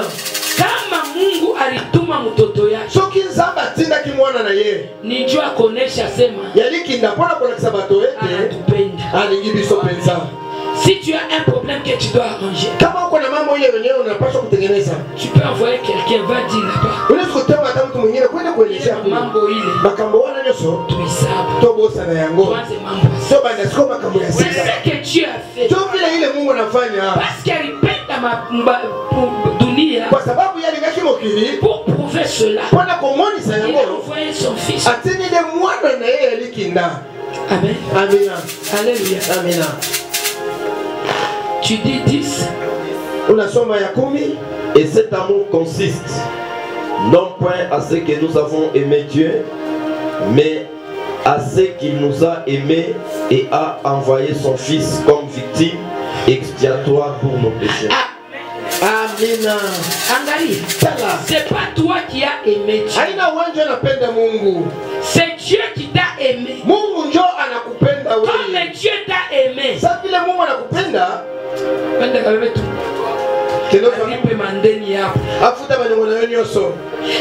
Kama Mungu alituma mtoto yake, nijua kuonesha sema anatupenda. Si tu as un problème que tu dois arranger, tu peux envoyer quelqu'un, va dire là-bas. kuelezea mambo ile makambo wana nyoso tuisabu tobosa na yango tuanze mambo so banda siko makambo ya c'est sika ce que Dieu a fait so vile ile Mungu anafanya parce qu'il alipenda dunia kwa sababu yale ngaki mokili pour prouver cela kwa komonisa il yango a envoyé son fils atinile mwana na yeye alikinda. amen Amina. alléluia Amina. tu dis 10 unasoma ya 10. Et cet amour consiste non point à ce que nous avons aimé Dieu, mais à ce qu'il nous a aimés et a envoyé son Fils comme victime expiatoire pour nos péchés. Amina. Angalia, c'est pas toi qui as aimé Dieu. Haina wanje anapenda Mungu. C'est Dieu qui t'a aimé. Mungu ndio anakupenda wewe. Comme Dieu t'a aimé. Sasa vile Mungu anakupenda, penda kabebe tu. Kilo alipe mandeni yako. Afuta maneno yao nyoso.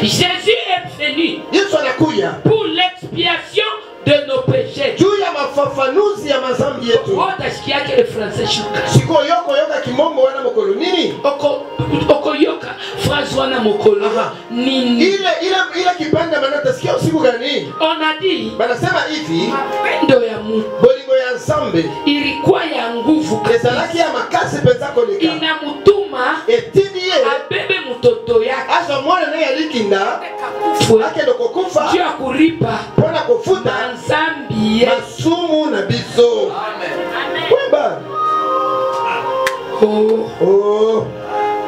Jésus est venu. Yesu anakuja pour l'expiation de nos péchés. Juu ya mafafanuzi ya mazambi yetu. Wote sikiake le français shuka. Siko yoko yoka kimombo wana mokolo nini? Oko yoka phrase wana mokolo nini? Ile kipande maana utasikia usiku gani? On a dit banasema hivi mapendo ya Mungu bolingo ya nsambe ilikuwa ya nguvu kabisa. Ezalaki ya makasi penza koleka. Inamutuma etidi ye abebe mtoto yake. Asa mwana naye alikinda ake kufa. Dieu akuripa pona kufuta nzambi masumu na biso. Amen. Weba. Oh.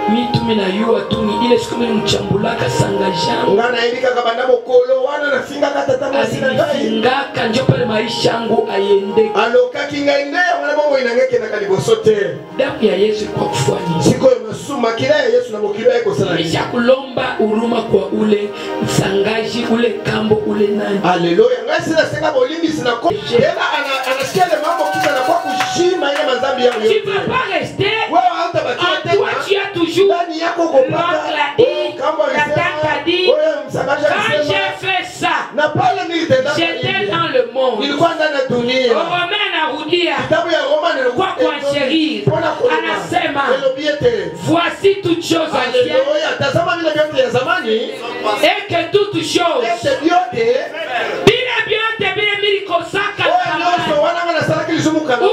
Mitu mina yuwa tuni ile siku mimi mchambulaka sanga jangu. Ngana ilika kabanda mokolo wana na finga kata masina ngai. Finga kanjo pale maisha yangu ayende. Aloka kingainde wana bongo inangeke na kalibosote. Damu ya Yesu kwa kufanya. Siko ya masuma kila ya Yesu na mokilo yako sana. Nisha kulomba huruma kwa ule msangaji ule kambo ule nani. Haleluya. Ngai sina senga bolimi sina ko. Yena anasikia ile mambo kisa na kwa kushima ile mazambi yao yote. Tu vas pas rester. Wewe hata bakia tena. Toi tu as toujours ndani yako kupata. Quand j'ai fait ça, j'étais dans le monde. Romain Arudia, quoi chérir, anasema, voici toutes choses anciennes et que toutes choses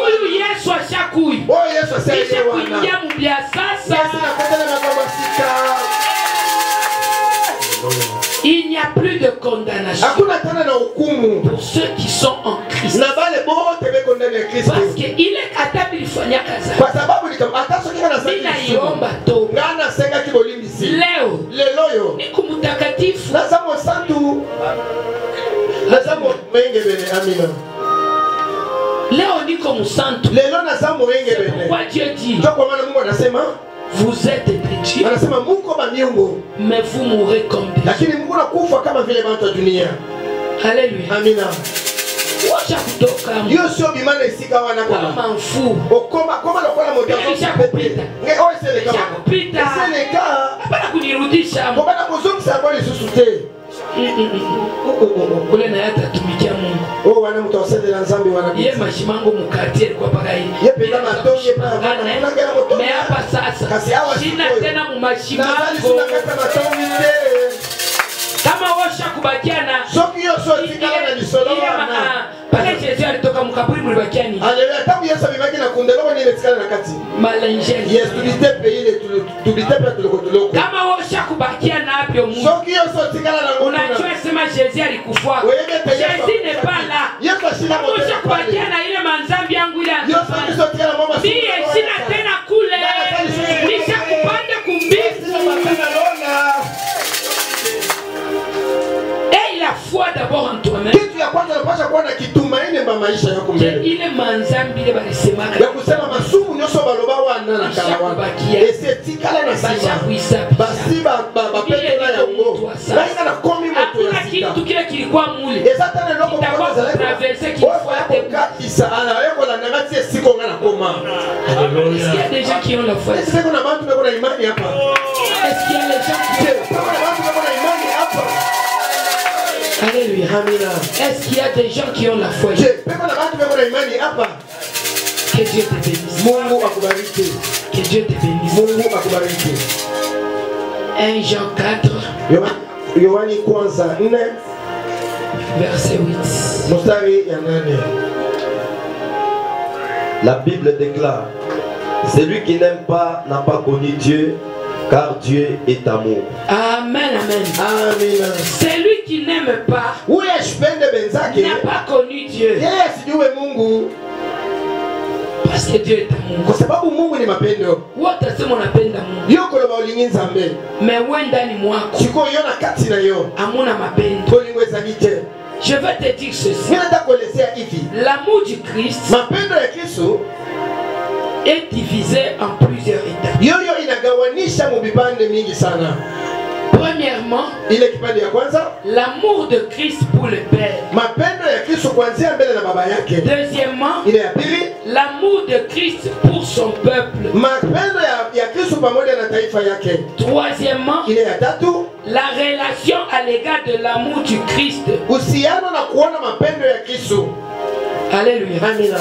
huyu Yesu ashakuja. Kisha kuingia mbia sasa. Il n'y a plus de condamnation pour ceux qui sont en Christ. Parce qu'il est capable de faire ça. Il a yomba to. Leo. Ni kumutakatifu. Leo niko musantu. C'est pourquoi Dieu dit vous êtes des dieux, mais vous mourrez comme des dieux. Alléluia. Amina. Wacha kutoka kama mfu. Nishakupita. Hapana kunirudisha. Kule na yata tumikia Mungu. Ye mashimango mukati alikuwa pagai. Me hapa sasa shina tena mu mashimango. Kama washa kubakiana pale Yesu alitoka mkaburi mlibakiani. Haleluya. Tabu Yesu bimaki na kundelo ni letikana na kati. Malangeli. Yes, tulitepe ile tulitepe tuloko. Kama washa kubakiana hapo Mungu. Soki Yesu tikala na ngona. Unajua sema Yesu alikufa. Yesu n'est pas là. Yesu asina moto. Washa kubakiana ile manzambi yangu ile. Yesu tikala mama. Mimi sina tena kule. Nisha kupanda kumbizi. Et la foi d'abord en toi-même. Kitu ya kwanza unapaswa kuwa na kitumaini kwa maisha yako mbele. Ile manzambi ile balisemaka. Ya kusema masumu nyoso baloba wana na kalawa. Esetikala na sasa. Basi bapete na yango. Na komi moto ya sita. Kitu kile kilikuwa mule. Ezatana loko kwa traverser kifuate kabisa ana yako la nangati siko ngana koma. Est-ce qu'il y a des gens qui ont la foi? Est-ce que kuna watu wako na imani hapa? Est-ce qu'il y a les gens qui kuna watu wako na imani hapa? Alléluia. Amina. Est-ce qu'il y a des gens qui ont la foi? Je kuna watu wako na imani hapa? Que Dieu te bénisse. Mungu akubariki. Que Dieu te bénisse. Mungu akubariki. 1 Jean 4. Yohani kwanza 4 verset 8. mstari ya 8. La Bible déclare: celui qui n'aime pas n'a pas connu Dieu, car Dieu est amour. Amen, amen. Amen. Celui qui n'aime pas n'a pas connu Dieu. Parce que Dieu est amour. Kwa sababu Mungu ni mapendo. Wote sema unapenda Mungu. Yoko lo baulingi nzambe. Mais wewe ndani mwako. Siko yona kati na yo. Amuna mapendo. Kolingo ezalite. Je vais te dire ceci. Nenda kuelezea hivi. L'amour du Christ, mapendo ya Kristo, est divisé en plusieurs étapes. Yoyo inagawanisha mu vipande mingi sana. Premièrement, ile kipande ya kwanza, l'amour de Christ pour le Père. Mapendo ya Kristo kuanzia mbele na baba yake. Deuxièmement, ile ya pili, l'amour de Christ pour son peuple. Mapendo ya Kristo pamoja na taifa yake. Troisièmement, ile ya tatu, la relation à l'égard de l'amour du Christ. Uhusiano na kuona mapendo ya Kristo. Alléluia. Amina.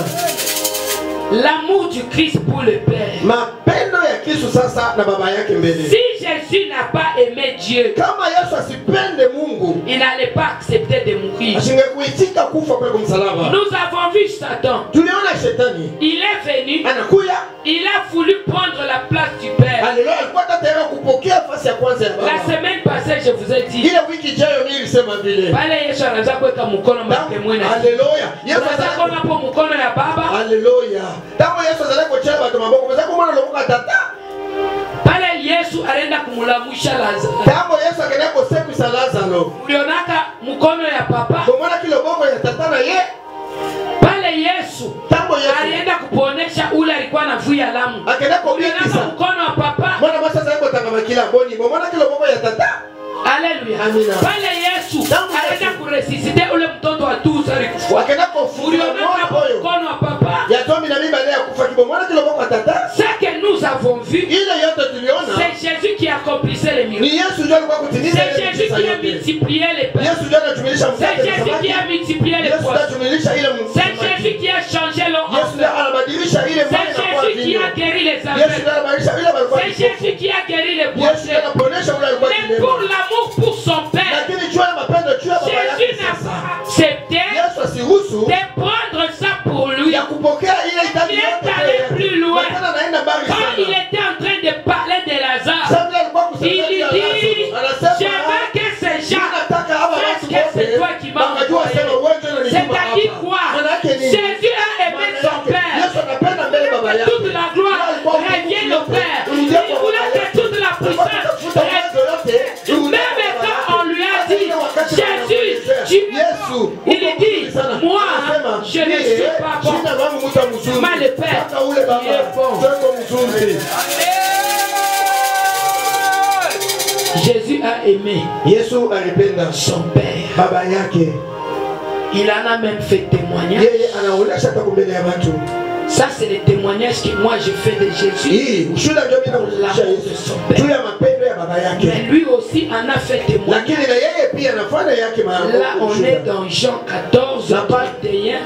L'amour du Christ pour le Père. Mapendo ya Kristo sasa na baba yake mbele. Si Jésus n'a pas aimé Dieu, kama Yesu asipende Mungu, il n'allait pas accepter de mourir. Asingekuitika kufa kwa msalaba. Nous avons vu Satan. Tuliona shetani. Il est venu. Anakuya. Il a voulu prendre la place du Père. Alléluia, alikuwa tayari kupokea nafasi ya kwanza ya baba. La semaine passée, je vous ai dit. Ile wiki ijayo mimi nilisema vile. Pale Yesu anaanza kuweka mkono mwake mwenyewe. Haleluya. Yesu anaanza kuweka mkono ya baba. Haleluya. Tangu Yesu anaanza kucheza watu maboko, mwanzo kumwona lokoka tata. Pale Yesu alienda kumlamusha Lazaro. Tangu Yesu akaenda kusekusha Lazaro. Ulionaka mkono ya papa. Kumwona kile boko ya tata na ye. Pale Yesu alienda kuponesha ule alikuwa anavuya lamu. Akaenda kuonesha mkono wa papa. Mbona basi sasa yuko tangamakila boni. Mbona kile boko ya tata? Haleluya. Amina. Pale Yesu alienda kuresisite ule mtoto wa 12 alikufa. Akaenda kufuria mkono wa papa. Ya Tomi na mimba leo kufa kibo. Mbona kile boko ya tata? Ce que nous avons vu, ile yote tuliona, c'est Jésus qui accomplissait les miracles. Ni Yesu ndiye alikuwa kutimiza. C'est Jésus qui a multiplié les pains. Yesu ndiye anatumilisha mkate. C'est Jésus qui a multiplié les poissons. Yesu anatumilisha ile mkate. C'est Jésus qui a changé l'eau. Yesu ndiye anabadilisha ile maji na kuwa vino. C'est Jésus qui a guéri les aveugles. Yesu ndiye anabadilisha ile balikuwa. C'est Jésus qui a guéri les boiteux. Yesu ndiye anaponesha ule alikuwa. Mais pour l'amour pour son Père, lakini jua ya mapendo jua baba yake. Jésus n'a pas accepté de prendre ça pour lui. Ya kupokea ile il est allé plus loin. Quand il était en train de parler de Lazare, il lui dit, je veux que ces gens sachent que c'est toi qui m'as envoyé. C'est-à-dire quoi? Jésus a aimé son Père. Toute la gloire revient au Père. Il voulait que toute la puissance revienne. Même quand on lui a dit, Jésus, tu m'aimes. Il dit, moi, je ne suis pas bon. Mais le Père, il est bon. Jésus a aimé son Père. Baba yake. Il en a même fait témoignage. Ça, c'est le témoignage que moi je fais de Jésus. L'amour de son Père. Mais lui aussi en a fait témoignage. Là, on est dans Jean 14, 31.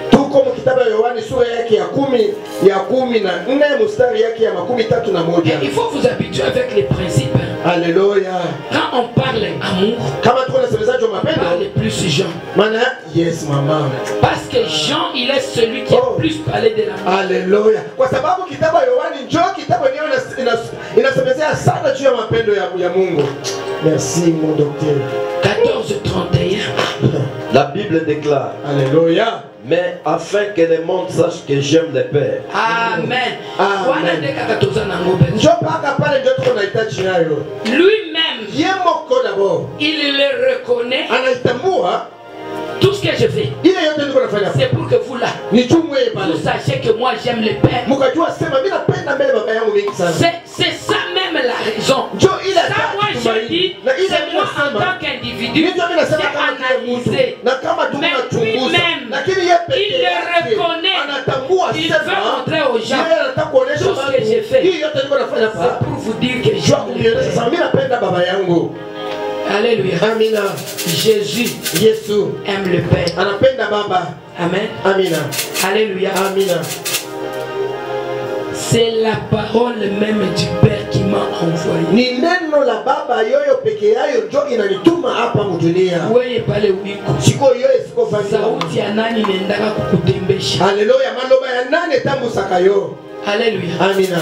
Et il faut vous habituer avec les principes. Alléluia. Quand on parle amour, on parle plus Jean. Yes, maman. Parce que Jean, il est celui qui a plus parlé de l'amour. Alléluia. Kwa sababu kitabu Yohani njoo kitabu niyo inasemezea sana juu ya mapendo ya Mungu. Merci mon docteur. 14:31. La Bible déclare. Alléluia. Mais afin que le monde sache que j'aime le Père. Amen. Lui-même, il le reconnaît. Tout ce que je fais, c'est pour que vous là, vous sachiez que moi j'aime le Père. C'est ça même la raison. Ça moi je dis, c'est moi en tant qu'individu, c'est analysé. Mais lui-même, il le reconnaît. Il veut montrer aux gens tout ce que j'ai fait. C'est pour vous dire que j'aime le Père. Alléluia. Amina. Jésus aime le Père. Amen. Amina. Alléluia. Amina. C'est la parole même du Père qui m'a envoyé. Ni neno la baba yoyo peke yayo njo inanituma hapa mdunia. Wewe pale uliko. Siko yoyo siko fanya. Sauti ya nani nendaka kukutembesha? Haleluya, maloba ya nani tambusaka yo? Alléluia. Amina.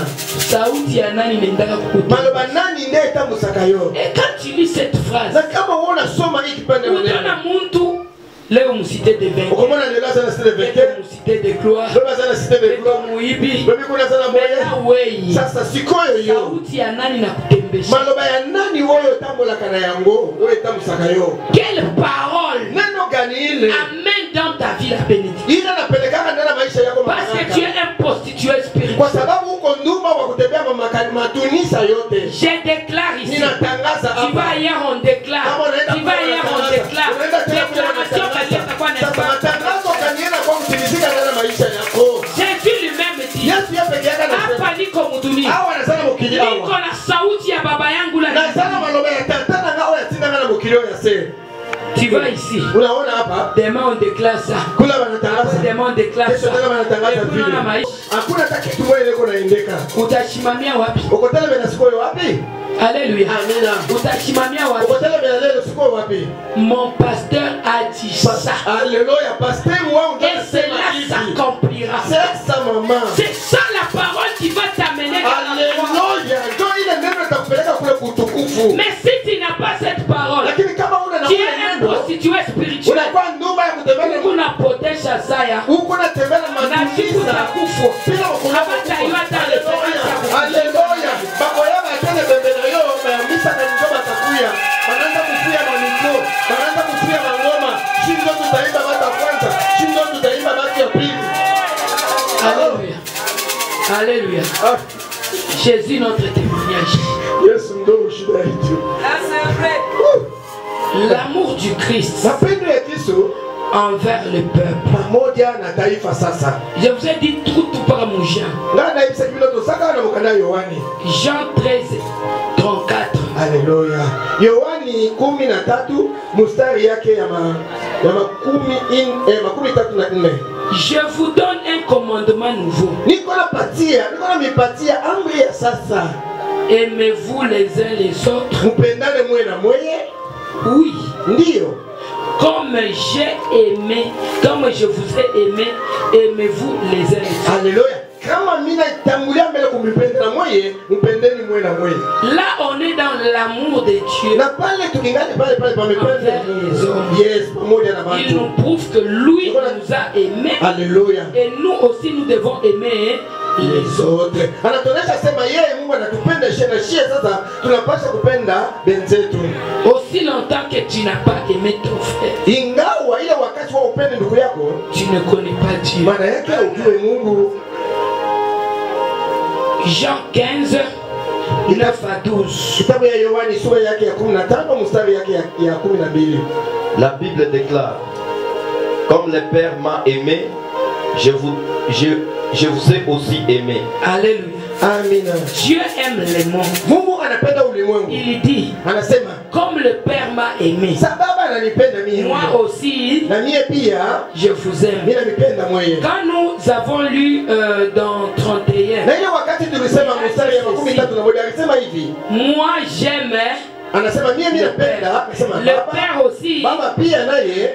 Sauti ya nani nendaka kukutembesha? Maloba nani ndiye tambusaka yo? Et quand tu lis cette phrase, Na kama uona soma hiki pande maneno. Utaona mtu leo msite de vainqueur. Ukomona leo sana cité de vainqueur. Msite de gloire. Leo sana cité de gloire. Muibi. Wewe kuna sana moyo. Sasa sikoyo yo. Sauti ya nani na kutembesha? Maloba ya nani woyo tambola kana yango? Wewe tambusaka yo. Quelle parole neno gani ile amène dans ta vie la bénédiction? Ile napelekana ndani ya maisha yako parce que tu es un prostitué spirituel. Kwa sababu uko nduma wa kutembea matunisa yote. Je déclare ici. Ninatangaza hapa. Tu vas ailleurs on déclare. Tu vas ailleurs on déclare. Déclaration kaleta kwa neno. Matangazo kanienda kwa kutimizika ndani ya maisha yako. Jésus lui-même dit. Yesu yeye pekee yake anasema. Hapa niko mdunia. Hawa anasema mukili hawa. Niko na sauti ya baba yangu la. Na sana maloba ya tata na ngao ya tina na mukilio ya se. Tu vas ici. Unaona hapa? Demain on déclare ça. Kula wanatangaza. Demain on déclare ça. Kesho wanatangaza vile. Hakuna hata kitu moja liko naendeka. Utashimamia wapi? Ukotele bena siko wapi? Alléluia. Amina. Utashimamia wapi? Ukotele bena leo siko wapi? Mon pasteur a dit ça. Alléluia. Pasteur wangu et cela s'accomplira. C'est ça maman. C'est ça la parole qui va t'amener dans la gloire. Alléluia. Ndio ile neno itakupeleka kule kutukufu. Mais si tu n'as pas cette parole, lakini kama una tu es un prostitué spirituel. Unakuwa ndumba ya kutembea unapotesha saya. Huko unatembea na makanisa kufu. Bila kupata yote Alléluia. Bako yaba tena bembele yo misa na ngoma takuya. Wanaanza kufuya na miko. Wanaanza kufuya na ngoma. Shingo tutaimba mara kwanza. Shingo tutaimba mara ya pili. Alléluia. Alléluia. Jésus notre témoignage. Yesu ndo shida yetu. C'est vrai. L'amour du Christ mapendo ya Kristo envers le peuple pamoja na taifa sasa. Je vous ai dit tout par mon Jean. Ngana ibisa kiloto saka na mukanda Yohani. Jean 13:34. Alléluia. Yohani 13 mstari yake ya makumi 34. Je vous donne un commandement nouveau. Niko na mipatia amri ya sasa. Aimez-vous les uns les autres. Mpendane mwe na mweye. Oui. Ndio. Comme j'ai aimé, comme je vous ai aimé, aimez-vous les uns les autres. Alléluia. Kama mina tangulia mbele kumpenda na mweye, mpendeni mwe na mweye. Là on est dans l'amour de Dieu. Na pale tukingani pale pamependa les hommes. Yes, pamoja na watu. Il nous prouve que lui nous a aimés. Alléluia. Et nous aussi nous devons aimer les autres. Anatuonyesha sema yeye Mungu anatupenda na shie sasa tunapaswa kupenda benzetu. Aussi longtemps que tu n'as pas aimé ton frère. Ingawa ile wakati wa upende ndugu yako, tu ne connais pas Dieu. Maana yake ujue Mungu. Jean 15 9 à 12. Kitabu ya Yohani sura yake ya 15 mstari yake ya 12. La Bible déclare: comme le Père m'a aimé, je vous ai aussi aimé. Alléluia. Amina. Dieu aime les mondes. Mungu anapenda ulimwengu. Il dit, anasema, comme le Père m'a aimé, sababu ananipenda mimi. Moi aussi, na mie pia je vous aime. Mimi nanipenda mwenyewe. Quand nous avons lu dans 31, na ile wakati tulisema mstari ya 13 na moja alisema hivi, moi j'aime, anasema mimi napenda, anasema le Père aussi, baba pia naye.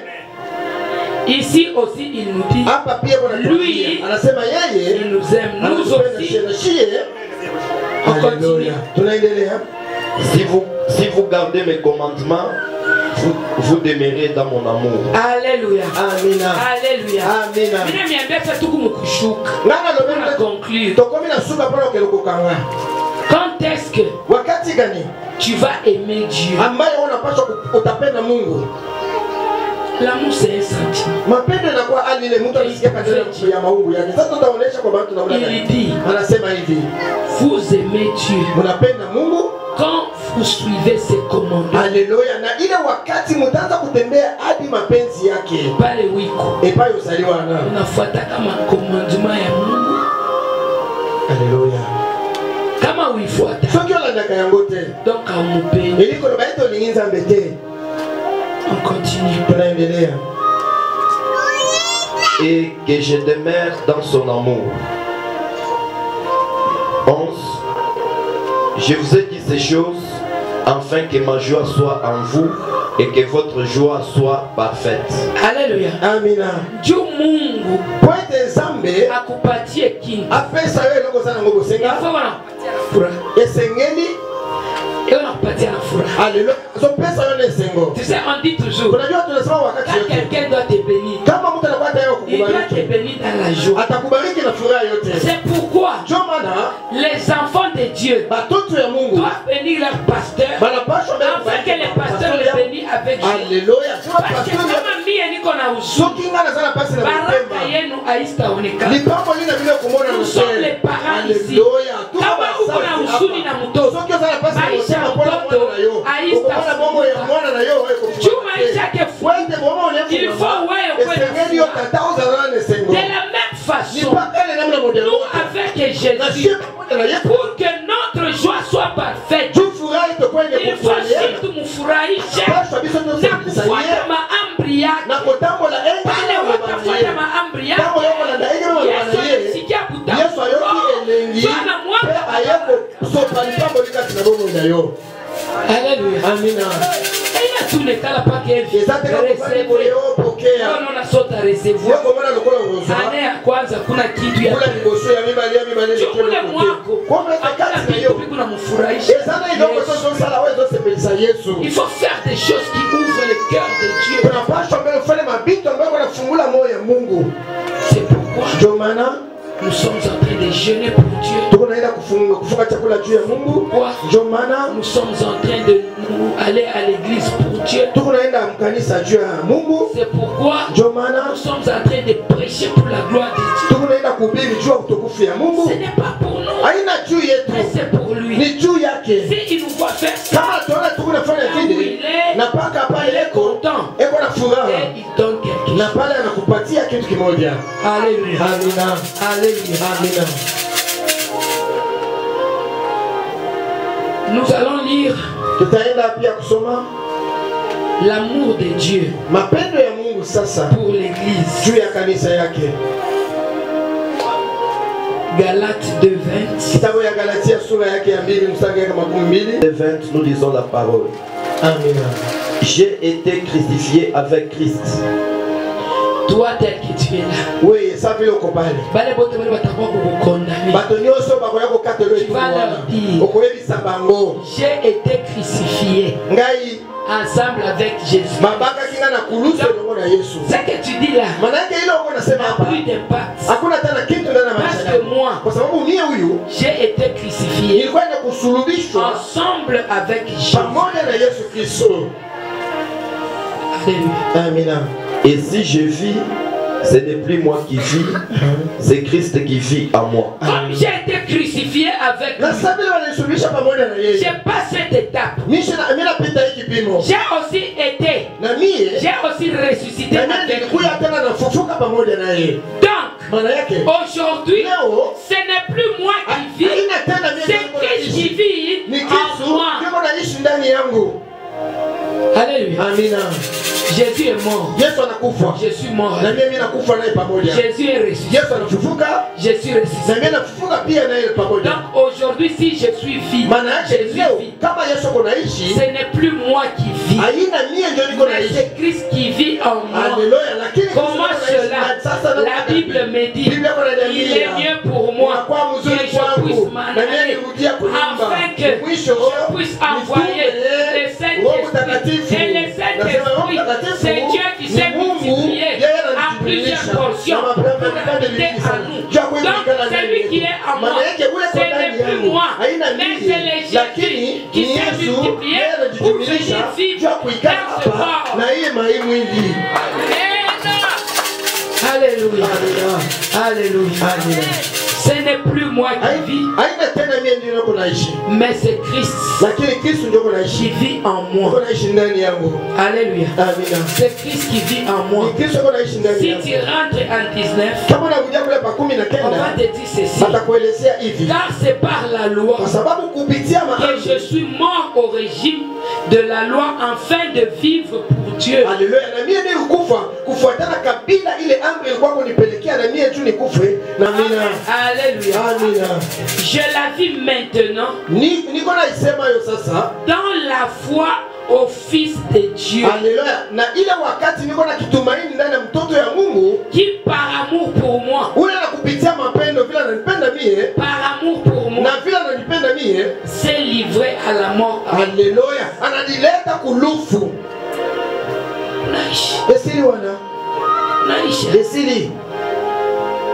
Ici aussi il nous dit, lui, anasema yeye, il nous aime, nous aussi. On continue. Si vous gardez mes commandements, vous demeurez dans mon amour. Alléluia. Amina. Alléluia. Amina. Quand est-ce que tu vas aimer Dieu? L'amour c'est un sentiment. Il dit, vous aimez Dieu quand vous suivez ses commandements. Alléluia. Na ile wakati mtaanza kutembea hadi mapenzi yake. Pale wiko. Epayo usaliwa na. Unafuata kama commandement ya Mungu. Alléluia. Kama uifuata. Sio la ndaka yango te. Donc amupendi. Iliko na baito linginza mbete. On continue. Tunaendelea. Et que je demeure dans son amour. 11. Je vous ai dit ces choses afin que ma joie soit en vous et que votre joie soit parfaite. Alléluia. Amina. Dieu Mungu Poete Zambe akupatie kintu. apesa wewe loko sana ngogo senga. Yafaa wanakupatia na furaha. Esengeli. Yeye anakupatia na furaha. Alléluia. So pesa wewe nesengo. Tu sais, on dit toujours, Unajua tunasema wakati quand yote. quelqu'un doit te bénir, Kama mtu anakuwa tayari il doit te kukubariki, bénir dans la joie. atakubariki na furaha yote. C'est pourquoi Ndio maana les enfants de Dieu batoto ya Mungu doivent bénir leur pasteur banapaswa mbele afin que les pasteurs les bénissent avec joie. Alléluia. Sema Parce que pastor kama mie niko na huzuni, soki ngana sana pasi na baraka mapema. yenu haitaonekana. Lipango lina vile kumona na Nous sommes les mzee. parents ici. Alléluia. Kama uko na huzuni na mtoto, Soki sana pasi na maisha ya mapema mtoto Ukapona bongo ya mwana na yo wewe kufuata. juu maisha yake Wende bomo ne il faut wewe kwenda esengeli yo furaha. tatauza nane sengo. De la même façon, Nipakane namna modelo. nous avec Jésus, pour que notre joie soit parfaite, Juu furahi tokwende il faut kufurahia. surtout mufurahishe Paswa biso na tunakusanyia kufuata maamri yake. na kutambola Pale watafuata maamri yake, Tango yoko na ndaige mwa Yesu banaye. alisikia Yesu ayoki elengi. Bwana mwaka Pe ayeko sopa lipango likati na bomo na yo. Alléluia. Amina. Ina tunekala pake hivi. Ezateka kufanya moyo pokea. Ona sota recevoir. Yoko mwana lokola ngozo. Ane ya kwanza kuna kitu ya Kula liboso ya mibali ya mibali ni chukule mwako. Kwa Hakuna kati na kitu yo. kuna mfurahisha. Ezana idoko soso sala wewe zote pesa Yesu. Il faut faire des choses qui ouvrent le cœur de Dieu. Tunapaswa mbele kufanya mabito ambayo yanafungula moyo ya Mungu. C'est pourquoi Ndio maana nous sommes en train de jeûner pour Dieu. tuko naenda kufunga chakula juu ya Mungu. Ndio maana Nous sommes en train de nous aller à l'église pour Dieu. tuko naenda mkanisa juu ya Mungu. C'est pourquoi Ndio maana nous sommes en train de prêcher pour la gloire de Dieu. tuko naenda kuhubiri juu ya utukufu ya Ce Mungu. n'est pas pour nous, Haina juu yetu, mais c'est pour lui. ni juu yake. Si il nous voit faire ça, Kama tuona tuko nafanya vile na paka pale eko eko na furaha et il donne quelque na chose. pale anakupatia kitu kimoja. Alléluia. Amina. Alléluia. Amina. Nous allons lire Tutaenda pia kusoma l'amour de Dieu mapendo ya Mungu sasa pour l'église. juu ya kanisa yake. Galates 2:20. Kitabu ya Galatia sura yake ya 2 mstari wa 12. Les 20, nous lisons la parole. Amina. J'ai été crucifié avec Christ. Toi tel que tu es là. Oui, ça vile uko pale. Bale bote bale batakuwa kukukondamner. Bato nyonso bakoya kokatelo etu wana. Okoyebisa bango. J'ai été crucifié Ngai ensemble avec Jésus. mabaka kinga na kuluso longo na Yesu. Ce que tu dis là Manake ile uko nasema n'a hapa. plus d'impact. Hakuna tena kitu ndani ya Parce maisha que yako. moi, Kwa sababu mie huyu j'ai été crucifié nilikuwa na kusulubishwa ensemble avec Jésus. pamoja na Yesu Kristo. Alléluia. Amina. Et si je vis, ce n'est plus moi qui vis, c'est Christ qui vit en moi. Comme j'ai été crucifié avec Na lui, sababu wananisuluhisha pamoja na yeye. j'ai passé cette étape. Mimi napita hiki kipimo. J'ai aussi été, Na mie j'ai aussi ressuscité na mimi avec lui. nilikuja tena nafufuka pamoja na yeye. Donc, Maana yake aujourd'hui, leo ce n'est plus moi qui vis, haina tena mimi c'est Christ qui vit ni en Kristo moi. ndio naishi ndani yangu. Alléluia. Amina. Jésus est mort. Yesu anakufa. Je suis mort. Na mimi nakufa naye pamoja. Jésus est ressuscité. Yesu anafufuka Je suis na ressuscité. mimi nafufuka pia naye pamoja. Donc aujourd'hui, si je suis vie, Maana yake Jésus leo vit. kama Yesu kunaishi Ce n'est plus moi qui vis, haina mie ndio niko mais naishi. c'est Christ qui vit en moi. Haleluya. Lakini Comment cela? La Bible me dit, Biblia il est mieux pour moi que je puisse m'en aller afin que je puisse envoyer le Saint-Esprit. Et le Saint-Esprit, c'est Dieu qui s'est multiplié en plusieurs portions pour habiter en nous. Donc, celui qui est en moi, ce n'est plus moi, mais c'est le Jésus qui s'est multiplié pour venir vivre dans ce corps. Alléluia. Alléluia. Ce n'est plus moi qui vis, mais c'est Christ qui vit en moi. Alléluia. C'est Christ qui vit en moi. Si tu rentres en 19, on va te dire ceci. Car c'est par la loi que je suis mort au régime de la loi afin de vivre pour Dieu. Alléluia. Na mie ni kufa kufuatana kabila ile amri ilikuwa kunipelekea na mie tu nikufe na mina. Alléluia. Je la vis maintenant dans la foi au Fils de Dieu. Alléluia. Na ile wakati niko na kitumaini ndani ya mtoto ya Mungu qui par amour pour moi, ule anakupitia mapendo vile ananipenda mie, par amour pour moi, na vile ananipenda mie, s'est livré à la mort. Alléluia. Ananileta kulufu. Naishi. Esili wana. Naishi. Esili.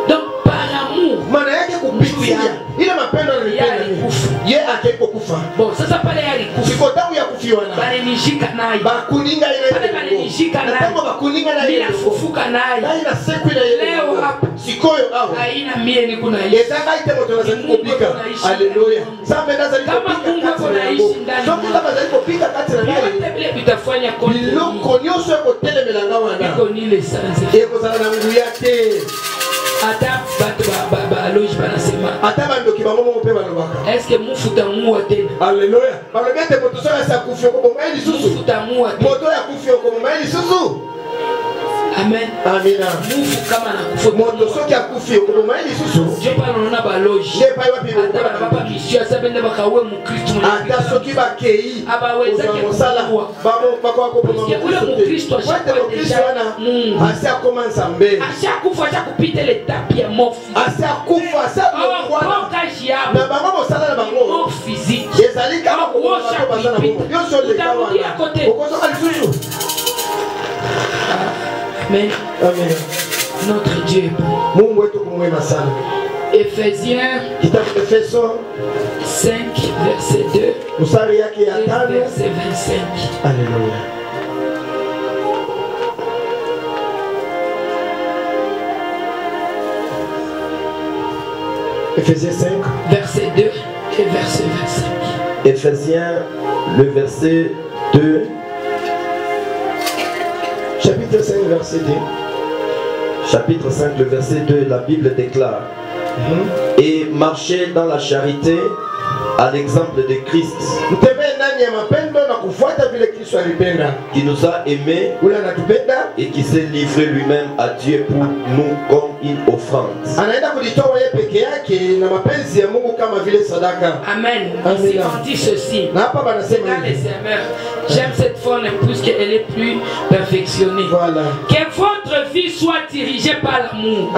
Donc par amour, maana yake kupitia ile mapendo ananipenda mie. Ye akeko kufa. Bon, sasa pale alikufa. Siko tabu ya kufiwa na. Balinishika naye. Bakuninga ile. Pale balinishika naye. Kama bakuninga na ile. Bila kufuka naye. Na ina siku ile ile. Leo hapo. Sikoyo au. Haina mie niko naishi. Etanga ite moto na kupika. Haleluya. Sasa ndaza liko kama Mungu ako naishi ndani. Sio kama zaliko pika kati na nani. Yote vile vitafanya kote. Biloko nyoso yako tele melanga wana. Iko nile sanze. Eko sana na nguvu yake. Ata batu ba loji banasema. Ata bando kibamomo mpe balobaka. Est-ce que mufuta muwa tena? Haleluya. Balobete moto so ya kufio ko bonga ili susu. Mufuta muwa tena. Moto ya kufio ko bonga ili susu. Amen. Amina. Mufu kama na kufio. Moto so ya kufio ko bonga ili susu. Je parle na ba loji. Ne pa wapi ata baba kishia sabende bakawe mu Kristo mu. Ata soki bakei. Abaweza kusala. Babo bakwa ko bonga. Ule mu Kristo ashakwa deja. Asi akomanza mbe. Ashakufa ashakupita ile tapi ya mort physique. Asi akufa asa kwa kajiabu. Na bango mosala na bango. Mort physique. Ezali kama ko bazana bango. Yo so le kawa. Okozo kalifuzu. Amen. Amen. Notre Dieu est bon. Mungu wetu kumwema sana. Ephésiens Kitabu Efeso 5 verset 2. Mstari yake ya 5 verset 25. Alléluia. Ephésiens 5 verset 2 et verset 25. Ephésiens le verset 2. Chapitre 5 verset 2. Chapitre 5 le verset 2, la Bible déclare et marchez dans la charité à l'exemple de Christ qui nous a aimés et qui s'est livré lui-même à Dieu pour nous comme une offrande. Amen. Ici on dit ceci. J'aime cette forme puisqu'elle est plus perfectionnée. Voilà. Que votre vie soit dirigée par l'amour.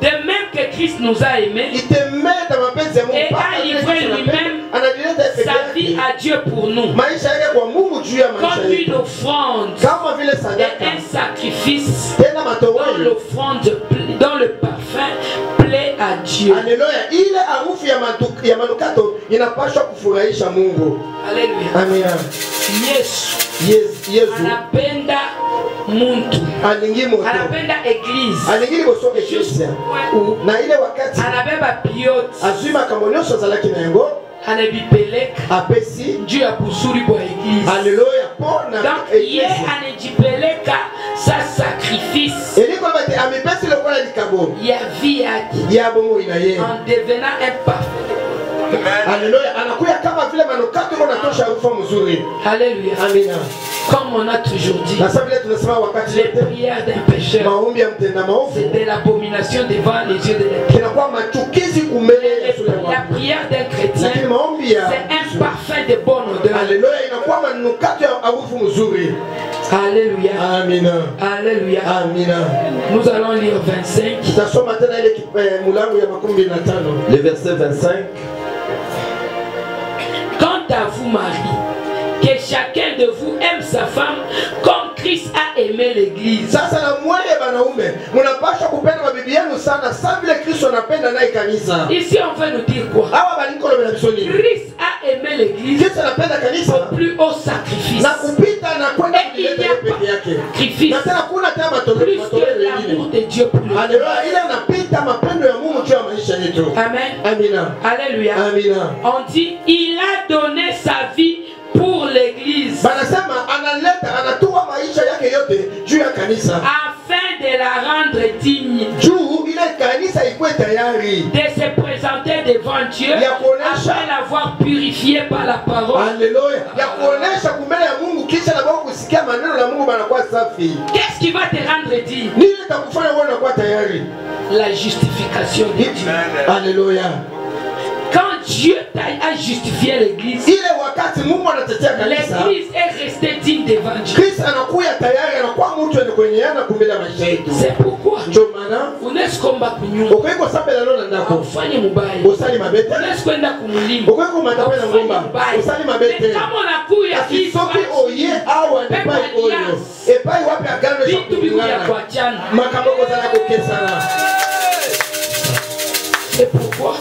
De même que Christ nous a aimés et a livré lui-même sa vie à Dieu pour nous. Comme une offrande et un sacrifice dont le parfum plaît à Dieu. Alléluia. Ile harufu ya manukato inapaswa kufurahisha Mungu. Alléluia. Amina. Yesu anapenda muntu. Anapenda eglise. Alingi boso eglise. Na ile wakati anabeba piot. Azima kamonyoso zalaki na yango. Anabipeleka apesi juu ya kusuri kwa eglise. Alléluia. Pona. Donc ye anajipeleka sa sacrifice. Eliko bate amepesi lokola likabo. Ya vie yake. Ya bongo inaye. En devenant imparfait. Alléluia. Anakuya kama vile manukato kunatosha harufu nzuri. Alléluia. Amina. Comme on a toujours dit, les prières d'un pécheur, c'est de l'abomination devant les yeux de l'Éternel. La prière d'un chrétien, c'est un parfum de bonne odeur. Alléluia. Amina. Alléluia. Amina. Nous allons lire 25. Le verset 25. Quant à vous, Marie, que chacun de vous aime sa femme comme Christ a aimé l'église. Ici on veut nous dire quoi? Christ a aimé l'église au plus haut sacrifice. Et il n'y a pas sacrifice plus que l'amour de Dieu pour nous. Amen. Alléluia. On dit il a donné sa vie pour l'église afin de la rendre digne de se présenter devant Dieu après l'avoir purifié par la parole. Qu'est-ce qui va te rendre digne? la justification de Dieu. Alléluia. Quand Dieu a justifié l'église, l'église est restée digne devant Dieu. C'est pourquoi unaweza kuomba kunyumba, ufanye mubaya, unaweza kwenda kumulima, ufanye mubaya. Kama unakuya vitu vya kuachana. C'est pourquoi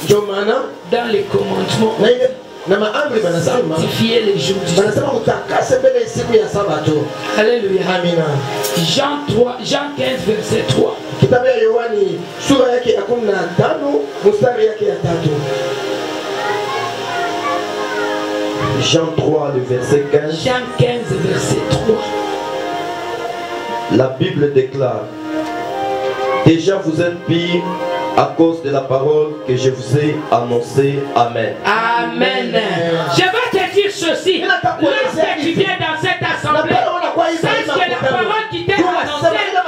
dans les commandements, sanctifier les jours du Seigneur. Alléluia. Jean 15 verset 3. Jean 3 le verset 15. Jean 15 verset 3. La Bible déclare: déjà vous êtes pire à cause de la parole que je vous ai annoncée. Amen. Amen. Je vais te dire ceci. Lorsque tu viens dans cette assemblée, sache que la parole qui t'est annoncée est en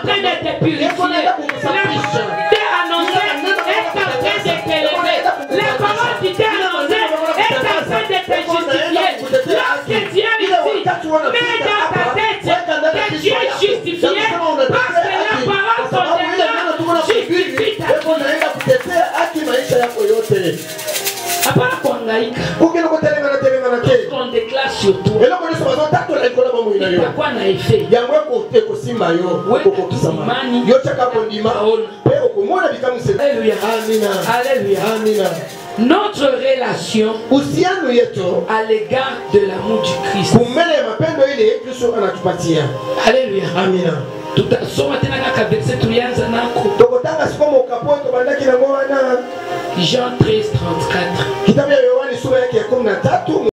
train de te purifier. La parole qui t'est annoncée est en train de t'élever. La parole qui t'est annoncée est en train de te justifier. Lorsque tu es ici, mets dans ta tête que tu es justifié parce que la parole son justifie ta vie. Hapana kuhangaika. Qu'on déclare sur toi. Itakuwa na effet. Alléluia. Alléluia. Notre relation à l'égard de l'amour du Christ. Alléluia. Tutasoma tena kaka verset tulianza nako. Jean 13:34.